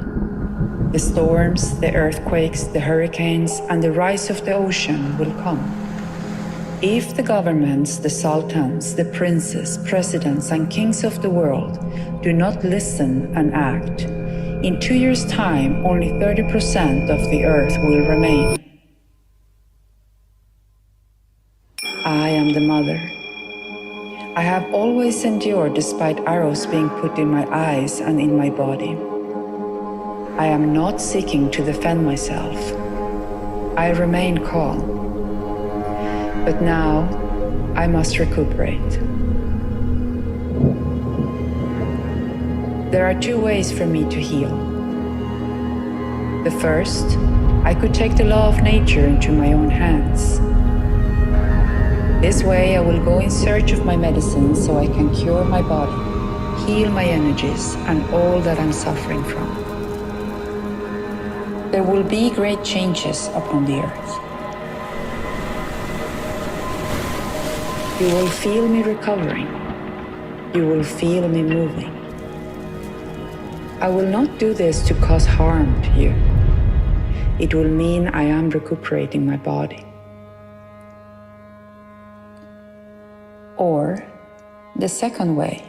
The storms, the earthquakes, the hurricanes, and the rise of the ocean will come. If the governments, the sultans, the princes, presidents, and kings of the world do not listen and act, in 2 years' time, only 30% of the earth will remain. I am the mother. I have always endured despite arrows being put in my eyes and in my body. I am not seeking to defend myself. I remain calm. But now, I must recuperate. There are two ways for me to heal. The first, I could take the law of nature into my own hands. This way, I will go in search of my medicine so I can cure my body, heal my energies, and all that I'm suffering from. There will be great changes upon the earth. You will feel me recovering. You will feel me moving. I will not do this to cause harm to you. It will mean I am recuperating my body. Or the second way.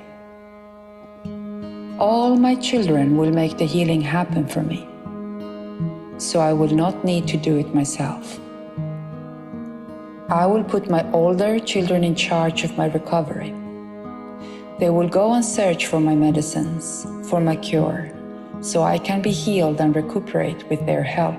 All my children will make the healing happen for me, so I will not need to do it myself. I will put my older children in charge of my recovery. They will go and search for my medicines, for my cure, so I can be healed and recuperate with their help.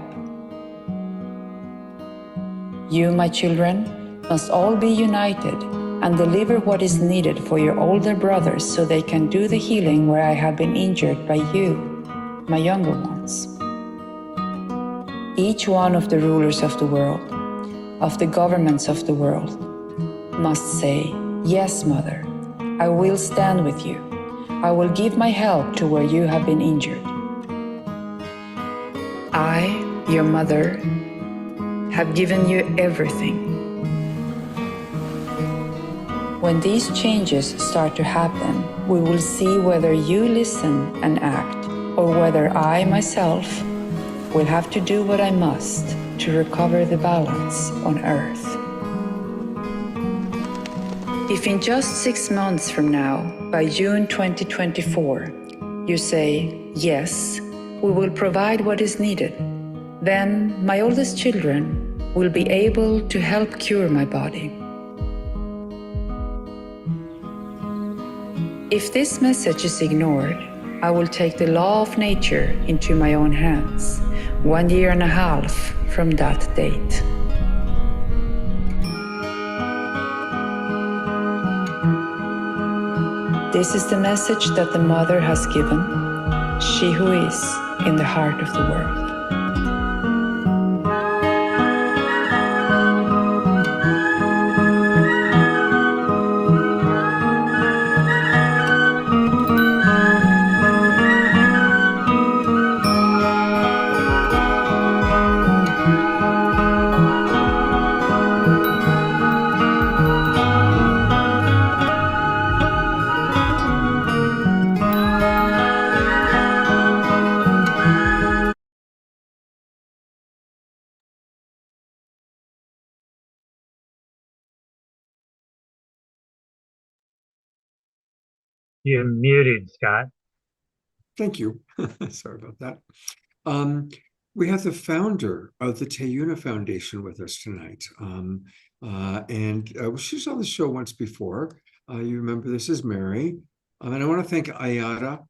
You, my children, must all be united and deliver what is needed for your older brothers so they can do the healing where I have been injured by you, my younger ones. Each one of the rulers of the world, of the governments of the world, must say, "Yes, Mother, I will stand with you. I will give my help to where you have been injured." I, your mother, have given you everything. When these changes start to happen, we will see whether you listen and act or whether I myself will have to do what I must to recover the balance on Earth. If in just 6 months from now, by June 2024, you say, yes, we will provide what is needed, then my oldest children will be able to help cure my body. If this message is ignored, I will take the law of nature into my own hands, 1.5 years from that date. This is the message that the Mother has given, she who is in the heart of the world. You're muted, Scott. Thank you. Sorry about that. We have the founder of the Tayuna Foundation with us tonight. She's on the show once before. You remember, this is Mary. And I want to thank Ayada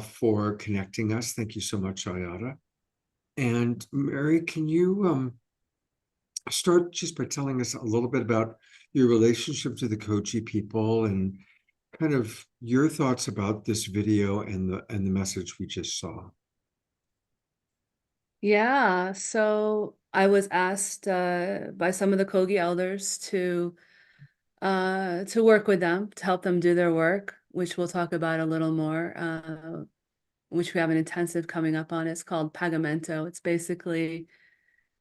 for connecting us. Thank you so much, Ayada. And Mary, can you start just by telling us a little bit about your relationship to the Koji people and kind of your thoughts about this video and the message we just saw? Yeah, so I was asked by some of the Kogi elders to work with them, to help them do their work, which we'll talk about a little more, which we have an intensive coming up on. It's called Pagamento.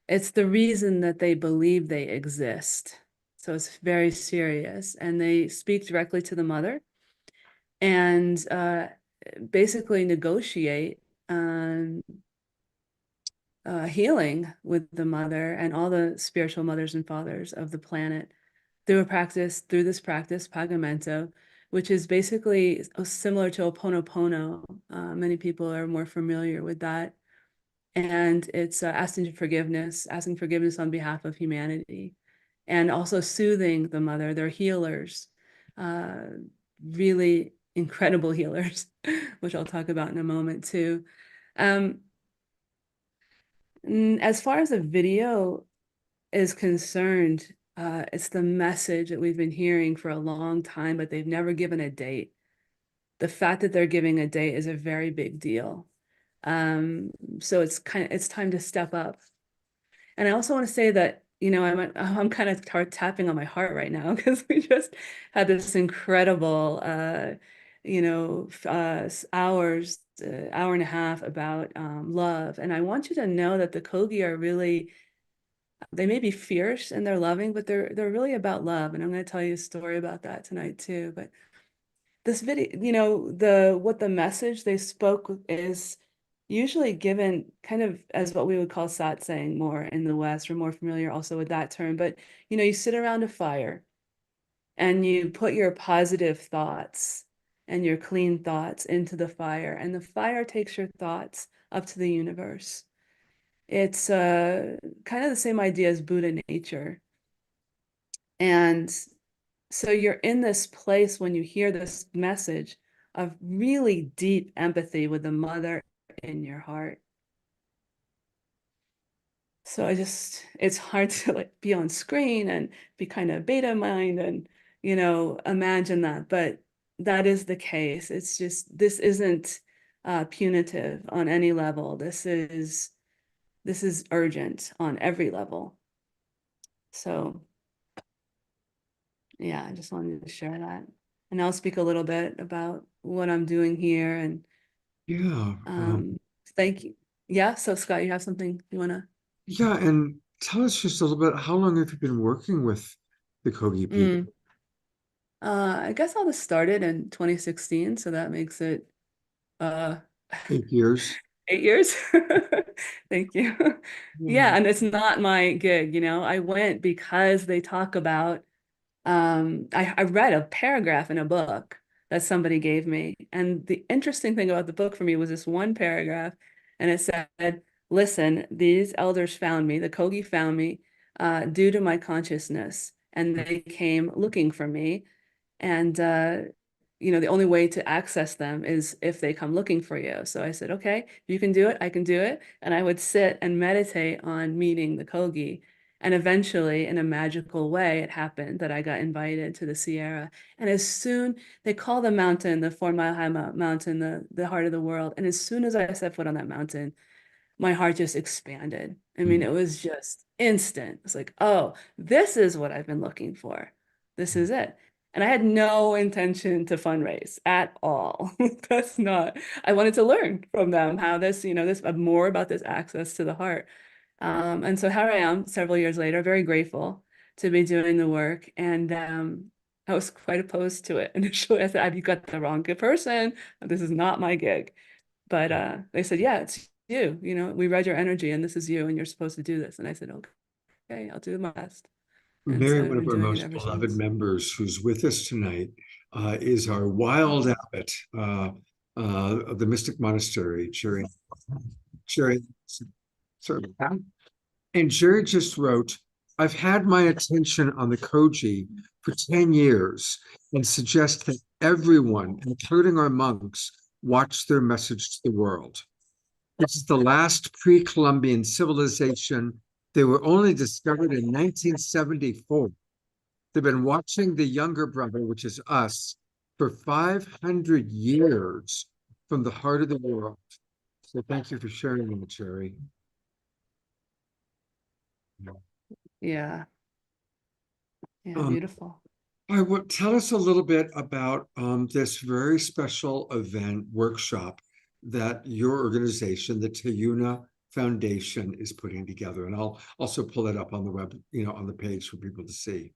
It's the reason that they believe they exist. So it's very serious, and they speak directly to the mother and basically negotiate healing with the mother and all the spiritual mothers and fathers of the planet through this practice, Pagamento, which is basically similar to Ho'oponopono. Many people are more familiar with that. And it's asking forgiveness on behalf of humanity, and also soothing the mother. They're healers, really incredible healers, which I'll talk about in a moment too. As far as the video is concerned, it's the message that we've been hearing for a long time, but they've never given a date. The fact that they're giving a date is a very big deal. So it's time to step up. And I also want to say that, I'm kind of tapping on my heart right now because we just had this incredible, hours, hour and a half about love. And I want you to know that the Kogi are really, they may be fierce and they're loving, but they're really about love. And I'm going to tell you a story about that tonight too. But this video, what the message they spoke is usually given kind of as what we would call satsang more in the West. We're more familiar also with that term. But, you sit around a fire and you put your positive thoughts and your clean thoughts into the fire, and the fire takes your thoughts up to the universe. It's kind of the same idea as Buddha nature. And so you're in this place when you hear this message of really deep empathy with the mother in your heart. So it's hard to be on screen and be kind of beta mind and, imagine that, but that is the case. It's just, this isn't punitive on any level. This is urgent on every level. So yeah, I just wanted to share that. And I'll speak a little bit about what I'm doing here. And Yeah. thank you. Yeah. So Scott, you have something you want to? Yeah. And tell us just a little bit, how long have you been working with the Kogi people? I guess all this started in 2016. So that makes it 8 years. 8 years. Thank you. Yeah, and it's not my gig, you know. I went because they talk about I read a paragraph in a book that somebody gave me. And the interesting thing about the book for me was this one paragraph, and it said, listen, these elders found me, the Kogi found me due to my consciousness, and they came looking for me. And you know, the only way to access them is if they come looking for you. So I said, okay, you can do it, I can do it. And I would sit and meditate on meeting the Kogi. And eventually, in a magical way, it happened that I got invited to the Sierra. And as soon, they call the mountain, the 4 Mile High Mountain, the heart of the world. And as soon as I set foot on that mountain, my heart just expanded. I mean, it was just instant. It's like, oh, this is what I've been looking for. This is it. And I had no intention to fundraise at all. That's not, I wanted to learn from them how this, you know, this more about this access to the heart. And so here I am several years later, very grateful to be doing the work. And I was quite opposed to it initially. I said, you got the wrong person. This is not my gig. But they said, yeah, it's you. You know, we read your energy and this is you and you're supposed to do this. And I said, okay, I'll do my best. And Mary, so I've one of been our doing it most ever beloved since. members who's with us tonight, is our wild abbot of the Mystic Monastery, Jerry, sorry. And Jerry just wrote, I've had my attention on the Koji for 10 years and suggest that everyone, including our monks, watch their message to the world. This is the last pre-Columbian civilization. They were only discovered in 1974. They've been watching the younger brother, which is us, for 500 years from the heart of the world. So thank you for sharing that, Jerry. Yeah. Yeah, Um, beautiful. I would tell us a little bit about this very special event workshop that your organization, the Tayuna Foundation, is putting together. And I'll also pull it up on the web, you know, on the page for people to see.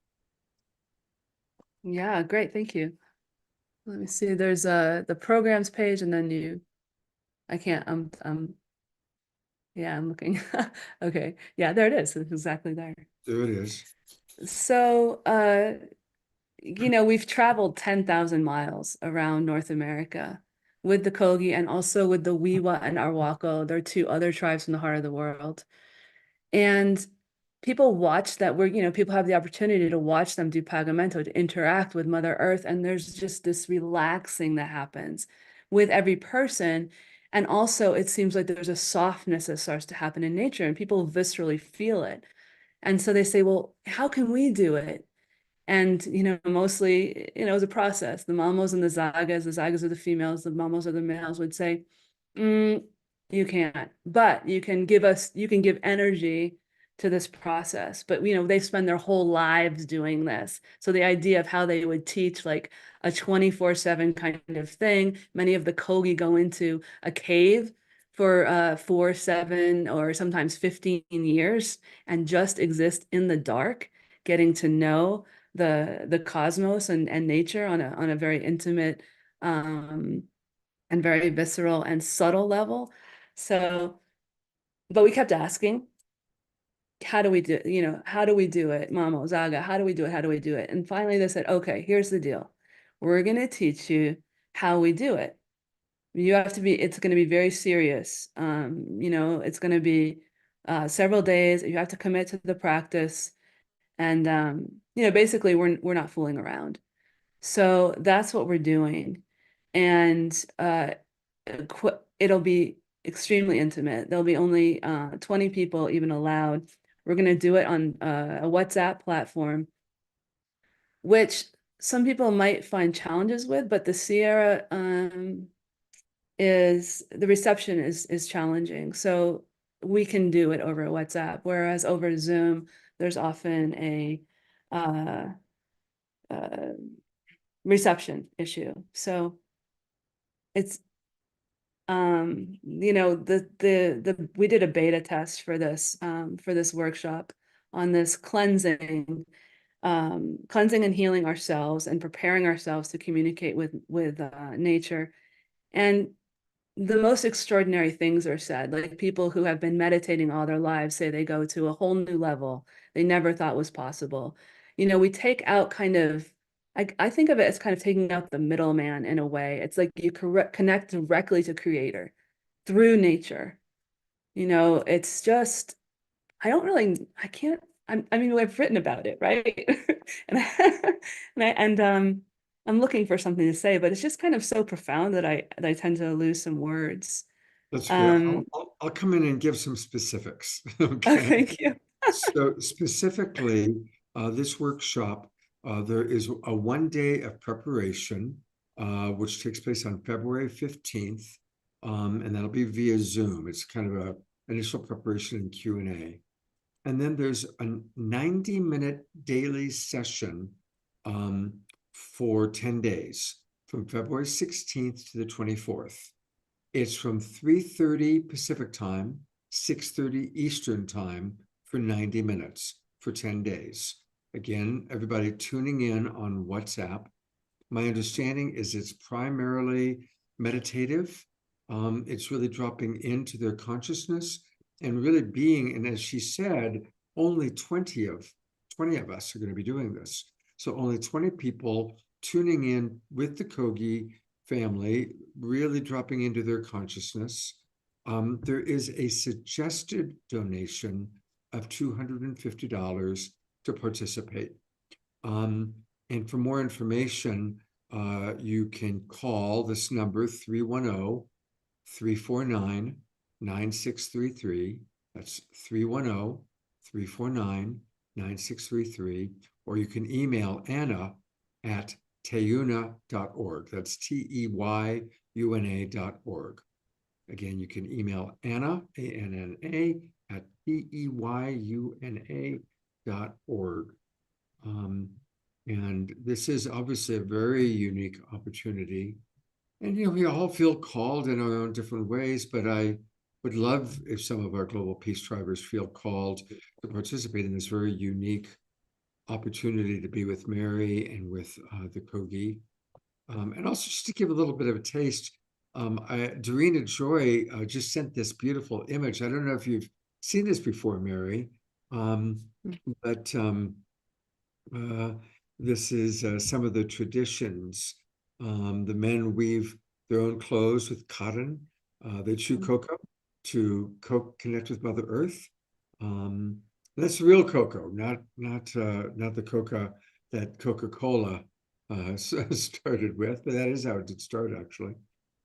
Yeah, great. Thank you. Let me see. There's the programs page and then I can't, yeah, I'm looking. Okay. Yeah, there it is. It's exactly there. There it is. So, you know, we've traveled 10,000 miles around North America with the Kogi and also with the Wiwa and Arwako. They're two other tribes from the heart of the world. And people watch that you know, people have the opportunity to watch them do pagamento, to interact with Mother Earth. And there's just this relaxing that happens with every person. And also it seems like there's a softness that starts to happen in nature and people viscerally feel it. And so they say, well, how can we do it? And, you know, mostly, you know, it was a process. The mamos and the zagas are the females, the mamos are the males would say, you can't, but you can give energy to this process. But, you know, they spend their whole lives doing this. So the idea of how they would teach like a 24/7 kind of thing, many of the Kogi go into a cave for 4, 7, or sometimes 15 years and just exist in the dark, getting to know the cosmos and nature on a very intimate and very visceral and subtle level. So, but we kept asking, how do we do, you know, how do we do it? Mamo, Zaga, how do we do it? How do we do it? And finally they said, okay, here's the deal. We're going to teach you how we do it. You have to be, it's going to be very serious. You know, it's going to be several days. You have to commit to the practice. And, you know, basically we're not fooling around. So that's what we're doing. And it'll be extremely intimate. There'll be only 20 people even allowed. We're going to do it on a WhatsApp platform, which some people might find challenges with, but the Sierra the reception is challenging. So we can do it over WhatsApp, whereas over Zoom, there's often a reception issue. So it's you know, we did a beta test for this workshop on this cleansing and healing ourselves and preparing ourselves to communicate with nature. And the most extraordinary things are said. Like people who have been meditating all their lives say they go to a whole new level they never thought was possible. You know, we take out kind of, I think of it as kind of taking out the middleman in a way. It's like you connect directly to creator through nature. You know, it's just, I can't, I mean, I've written about it, right? And I'm looking for something to say, but it's just kind of so profound that I tend to lose some words. That's fair. I'll come in and give some specifics. Oh, Okay. thank you. So specifically, this workshop, there is a 1 day of preparation, which takes place on February 15th, and that'll be via Zoom. It's kind of a initial preparation and Q&A. And then there's a 90-minute daily session for 10 days, from February 16th to the 24th. It's from 3:30 Pacific time, 6:30 Eastern time for 90 minutes for 10 days. Again, everybody tuning in on WhatsApp. My understanding is it's primarily meditative. It's really dropping into their consciousness and really being, and as she said, only 20 of us are going to be doing this. So only 20 people tuning in with the Kogi family, really dropping into their consciousness. There is a suggested donation of $250 to participate. And for more information, you can call this number 310-349-9633. That's 310-349-9633. Or you can email Anna at teyuna.org. That's TEYUNA.org. Again, you can email Anna, ANNA, at TEYUNA.org. And this is obviously a very unique opportunity. And, you know, we all feel called in our own different ways, but I would love if some of our global peace drivers feel called to participate in this very unique opportunity to be with Mary and with the Kogi. And also just to give a little bit of a taste, Dorena Joy just sent this beautiful image. I don't know if you've seen this before, Mary, but this is some of the traditions. The men weave their own clothes with cotton. They chew cocoa to connect with Mother Earth. That's real cocoa, not the coca that Coca-Cola started with, but that is how it did start, actually.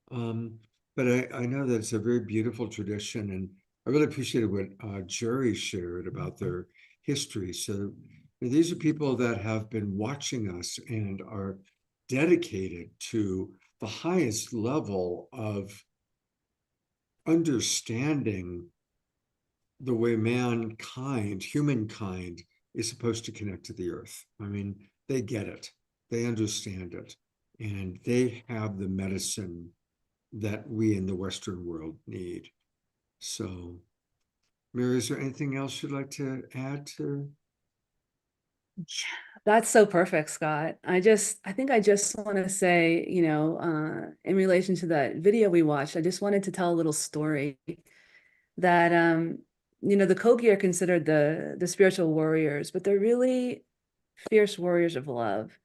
But I know that it's a very beautiful tradition, and I really appreciated what Jerry shared about their history. So these are people that have been watching us and are dedicated to the highest level of understanding the way humankind is supposed to connect to the earth. I mean, they get it, they understand it, and they have the medicine that we in the Western world need. So, Mary, is there anything else you'd like to add to? That's so perfect, Scott. I think I just want to say, you know, in relation to that video we watched, I just wanted to tell a little story that, you know, the Kogi are considered the spiritual warriors, but they're really fierce warriors of love.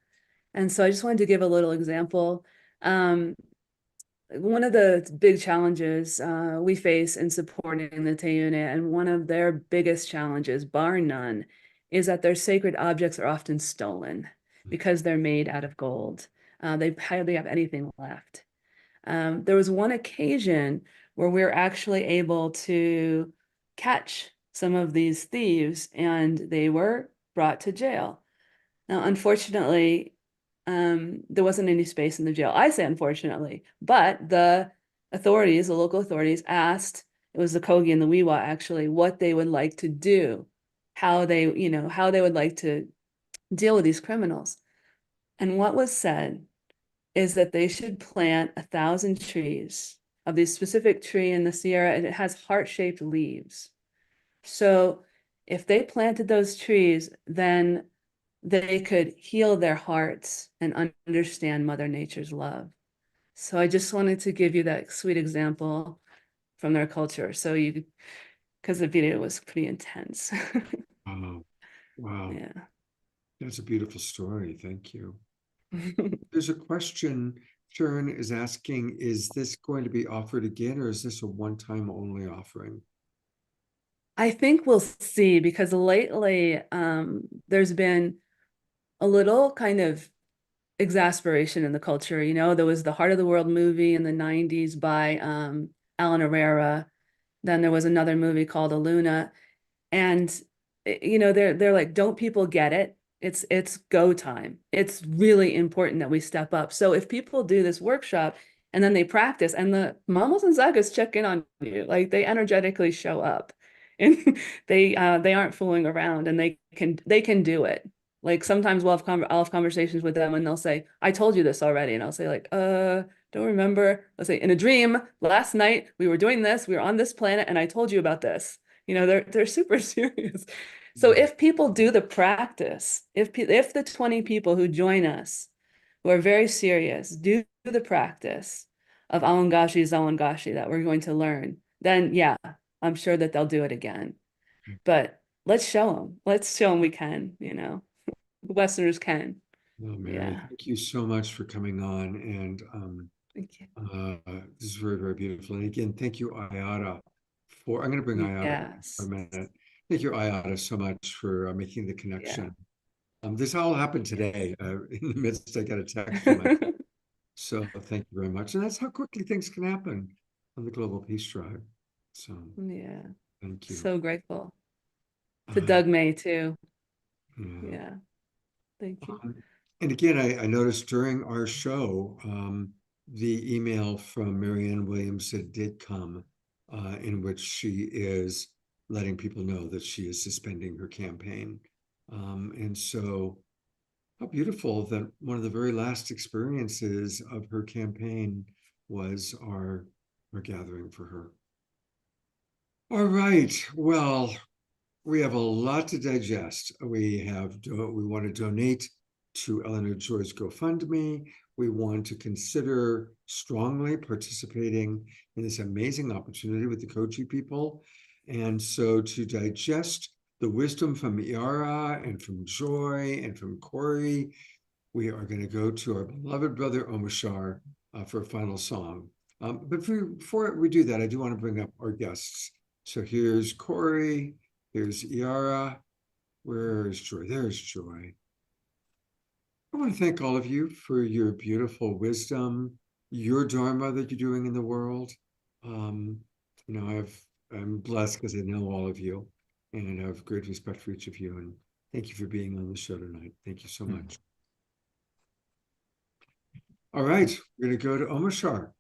And so I just wanted to give a little example. One of the big challenges we face in supporting the Teyuna, and one of their biggest challenges, bar none, is that their sacred objects are often stolen because they're made out of gold. They hardly have anything left. There was one occasion where we were actually able to catch some of these thieves, and they were brought to jail. Now, unfortunately, there wasn't any space in the jail. I say unfortunately, but the local authorities asked, it was the Kogi and the Wiwa actually, what they would like to do, how they would like to deal with these criminals. And what was said is that they should plant 1,000 trees of this specific tree in the Sierra, and it has heart-shaped leaves. So if they planted those trees, then they could heal their hearts and understand Mother Nature's love. So I just wanted to give you that sweet example from their culture. So because the video was pretty intense. Wow. Wow. Yeah. That's a beautiful story. Thank you. There's a question. Sharon is asking, is this going to be offered again, or is this a one-time only offering? I think we'll see, because lately there's been a little kind of exasperation in the culture. There was the Heart of the World movie in the 90s by Alan Herrera. Then there was another movie called Aluna. And they're like, don't people get it? It's go time. It's really important that we step up. So if people do this workshop and then they practice, and the mamas and zagas check in on you, like they energetically show up, and they aren't fooling around, and they can do it. Like sometimes I'll have conversations with them and they'll say, I told you this already. And I'll say like, don't remember. Let's say, in a dream last night, we were doing this, we were on this planet, and I told you about this. They're super serious. So if people do the practice, if the 20 people who join us, who are very serious, do the practice of Awangashi, Zawangashi that we're going to learn, then yeah, I'm sure that they'll do it again. But let's show them. Let's show them we can, Westerners can. Well, Mary, Yeah. thank you so much for coming on. And Thank you. this is very, very beautiful. And again, thank you, Ayada, I'm going to bring Ayada Yes. for a minute. Thank you, Ayada, so much for making the connection. This all happened today. In the midst, I got a text from my so thank you very much. And that's how quickly things can happen on the Global Peace Drive. So Yeah. thank you. So grateful. To Doug May too. Yeah. Yeah. Thank you. And again, I noticed during our show, the email from Marianne Williams that did come, in which she is letting people know that she is suspending her campaign. And so how beautiful that one of the very last experiences of her campaign was our gathering for her. All right. Well, we have a lot to digest. We want to donate to Eleanor Joy's GoFundMe. We want to consider strongly participating in this amazing opportunity with the Koji people. And so to digest the wisdom from Iara and from Joy and from Corey, we are going to go to our beloved brother Omashar for a final song. But before we do that, I do want to bring up our guests. So here's Corey, here's Iara, where's Joy? There's Joy. I want to thank all of you for your beautiful wisdom, your Dharma that you're doing in the world. I'm blessed because I know all of you, and I have great respect for each of you. And thank you for being on the show tonight. Thank you so much. All right, we're going to go to Omashar.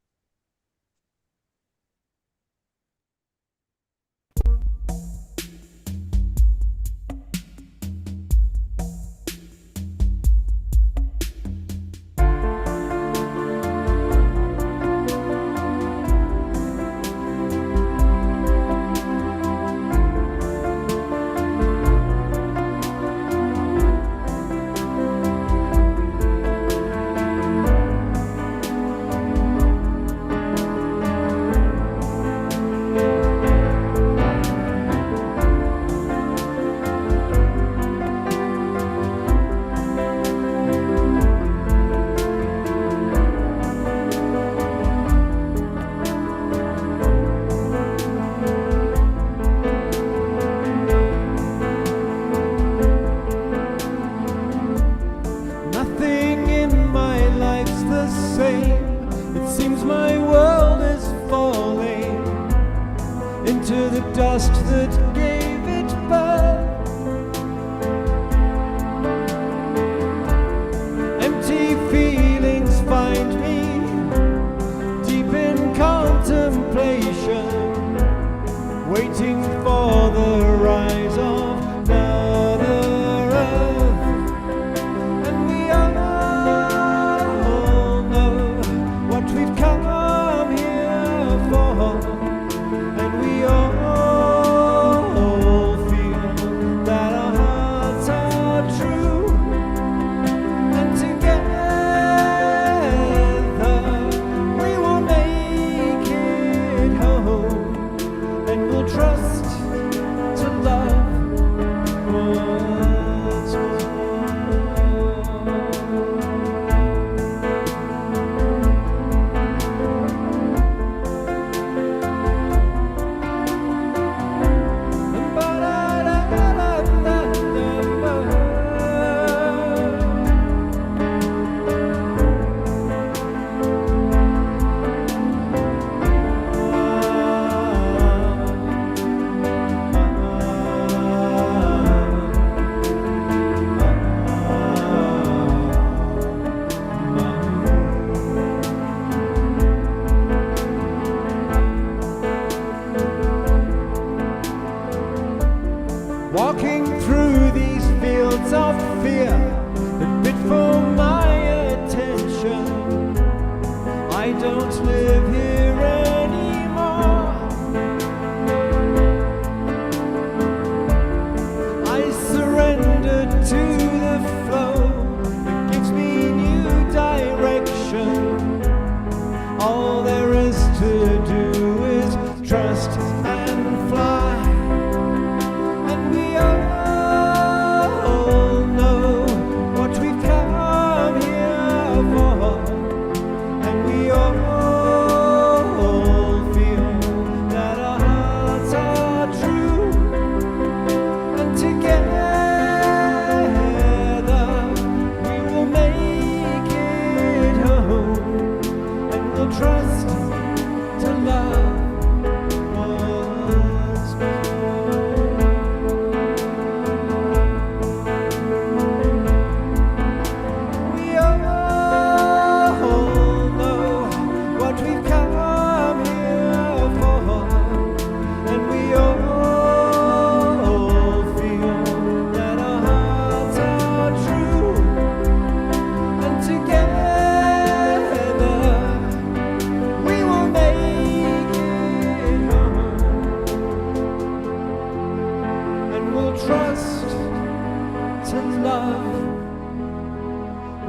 And we all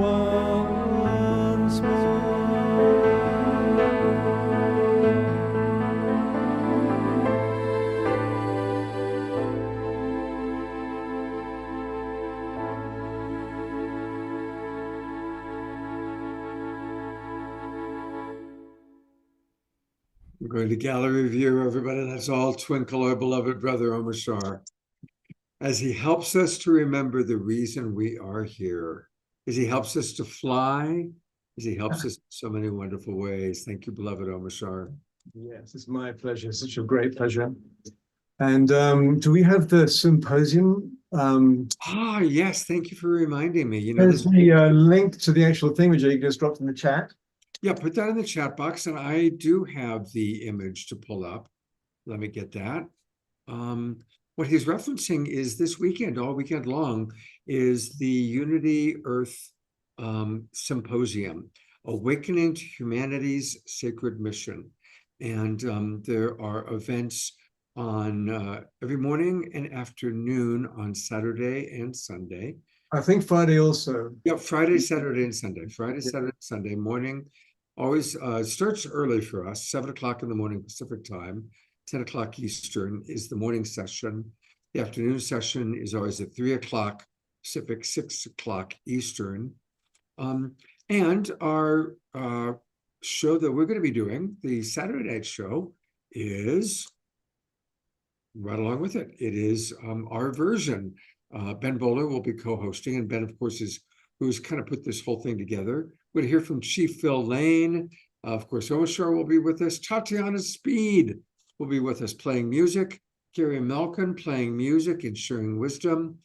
once more. We're going to gallery view, everybody. That's all twinkle our beloved brother Omashar, as he helps us to remember the reason we are here, as he helps us to fly, as he helps us in so many wonderful ways. Thank you, beloved Omashar. Yes, it's my pleasure. Such a great pleasure. And do we have the symposium? Yes, thank you for reminding me. You know, There's the link to the actual thing, which you just dropped in the chat. Yeah, put that in the chat box, and I do have the image to pull up. Let me get that. What he's referencing is this weekend, all weekend long, is the Unity Earth Symposium, Awakening to Humanity's Sacred Mission. And there are events on every morning and afternoon on Saturday and Sunday. I think Friday also. Yeah, Friday, Saturday, and Sunday. Friday, Saturday, Sunday morning. Always starts early for us, 7 o'clock in the morning Pacific time, 10 o'clock Eastern is the morning session. The afternoon session is always at 3 o'clock Pacific, 6 o'clock Eastern. And our show that we're going to be doing, the Saturday night show, is right along with it. It is our version. Ben Bowler will be co-hosting, and Ben, of course, is who's kind of put this whole thing together. We're going to hear from Chief Phil Lane. Of course, Omashar will be with us. Tatiana Speed will be with us playing music. Gary Melkin playing music and sharing wisdom.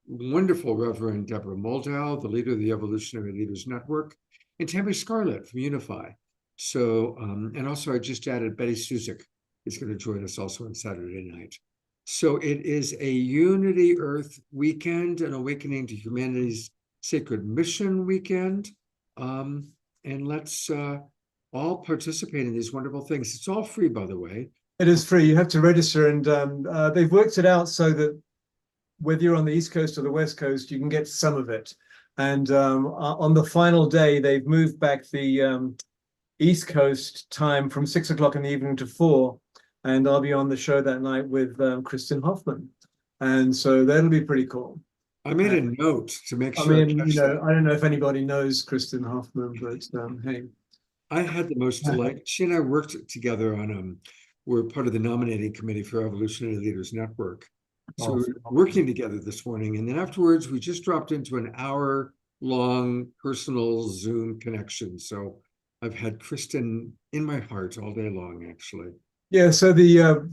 Wonderful Reverend Deborah Moldow, the leader of the Evolutionary Leaders Network, and Tammy Scarlett from Unify. So, and also I just added Betty Suzik is going to join us also on Saturday night. So it is a Unity Earth weekend, an Awakening to Humanity's Sacred Mission weekend. And let's all participate in these wonderful things. It's all free, by the way. It is free. You have to register, and they've worked it out so that whether you're on the East Coast or the West Coast, you can get some of it. And on the final day, they've moved back the East Coast time from 6 o'clock in the evening to 4. And I'll be on the show that night with Kristen Hoffman. And so that'll be pretty cool. I made a note to make sure. I mean, you know, I don't know if anybody knows Kristen Hoffman, but hey. I had the most delight. She and I worked together on, we're part of the nominating committee for Evolutionary Leaders Network. So we were working together this morning. And then afterwards, we just dropped into an hour-long personal Zoom connection. So I've had Kristen in my heart all day long, actually. Yeah, so the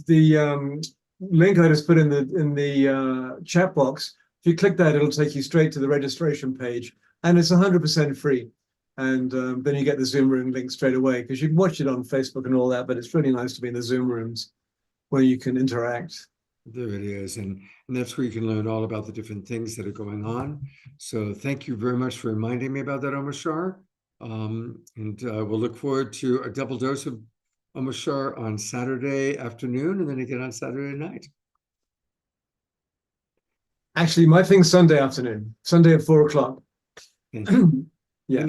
link I just put in the chat box, if you click that, it'll take you straight to the registration page, and it's 100% free. And then you get the Zoom room link straight away, because you can watch it on Facebook and all that, but it's really nice to be in the Zoom rooms where you can interact. There it is. And that's where you can learn all about the different things that are going on. So thank you very much for reminding me about that, Omashar. And we'll look forward to a double dose of Omashar on Saturday afternoon, and then again on Saturday night. Actually, my thing's Sunday afternoon, Sunday at 4 o'clock. Yeah,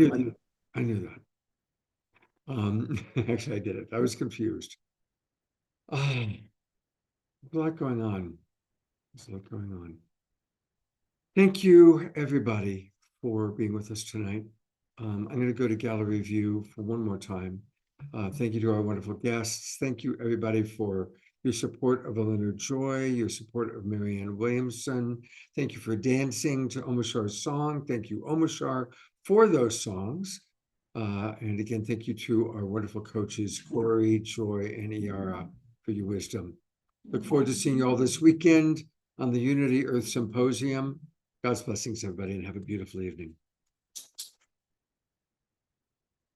I knew that. Actually, I did it. I was confused. A lot going on. There's a lot going on. Thank you, everybody, for being with us tonight. I'm going to go to gallery view for one more time. Thank you to our wonderful guests. Thank you, everybody, for your support of Eleanor Joy, your support of Marianne Williamson. Thank you for dancing to Omashar's song. Thank you, Omashar, for those songs. And again, thank you to our wonderful coaches, Corey, Joy, and Iara, for your wisdom. Look forward to seeing you all this weekend on the Unity Earth Symposium. God's blessings, everybody, and have a beautiful evening.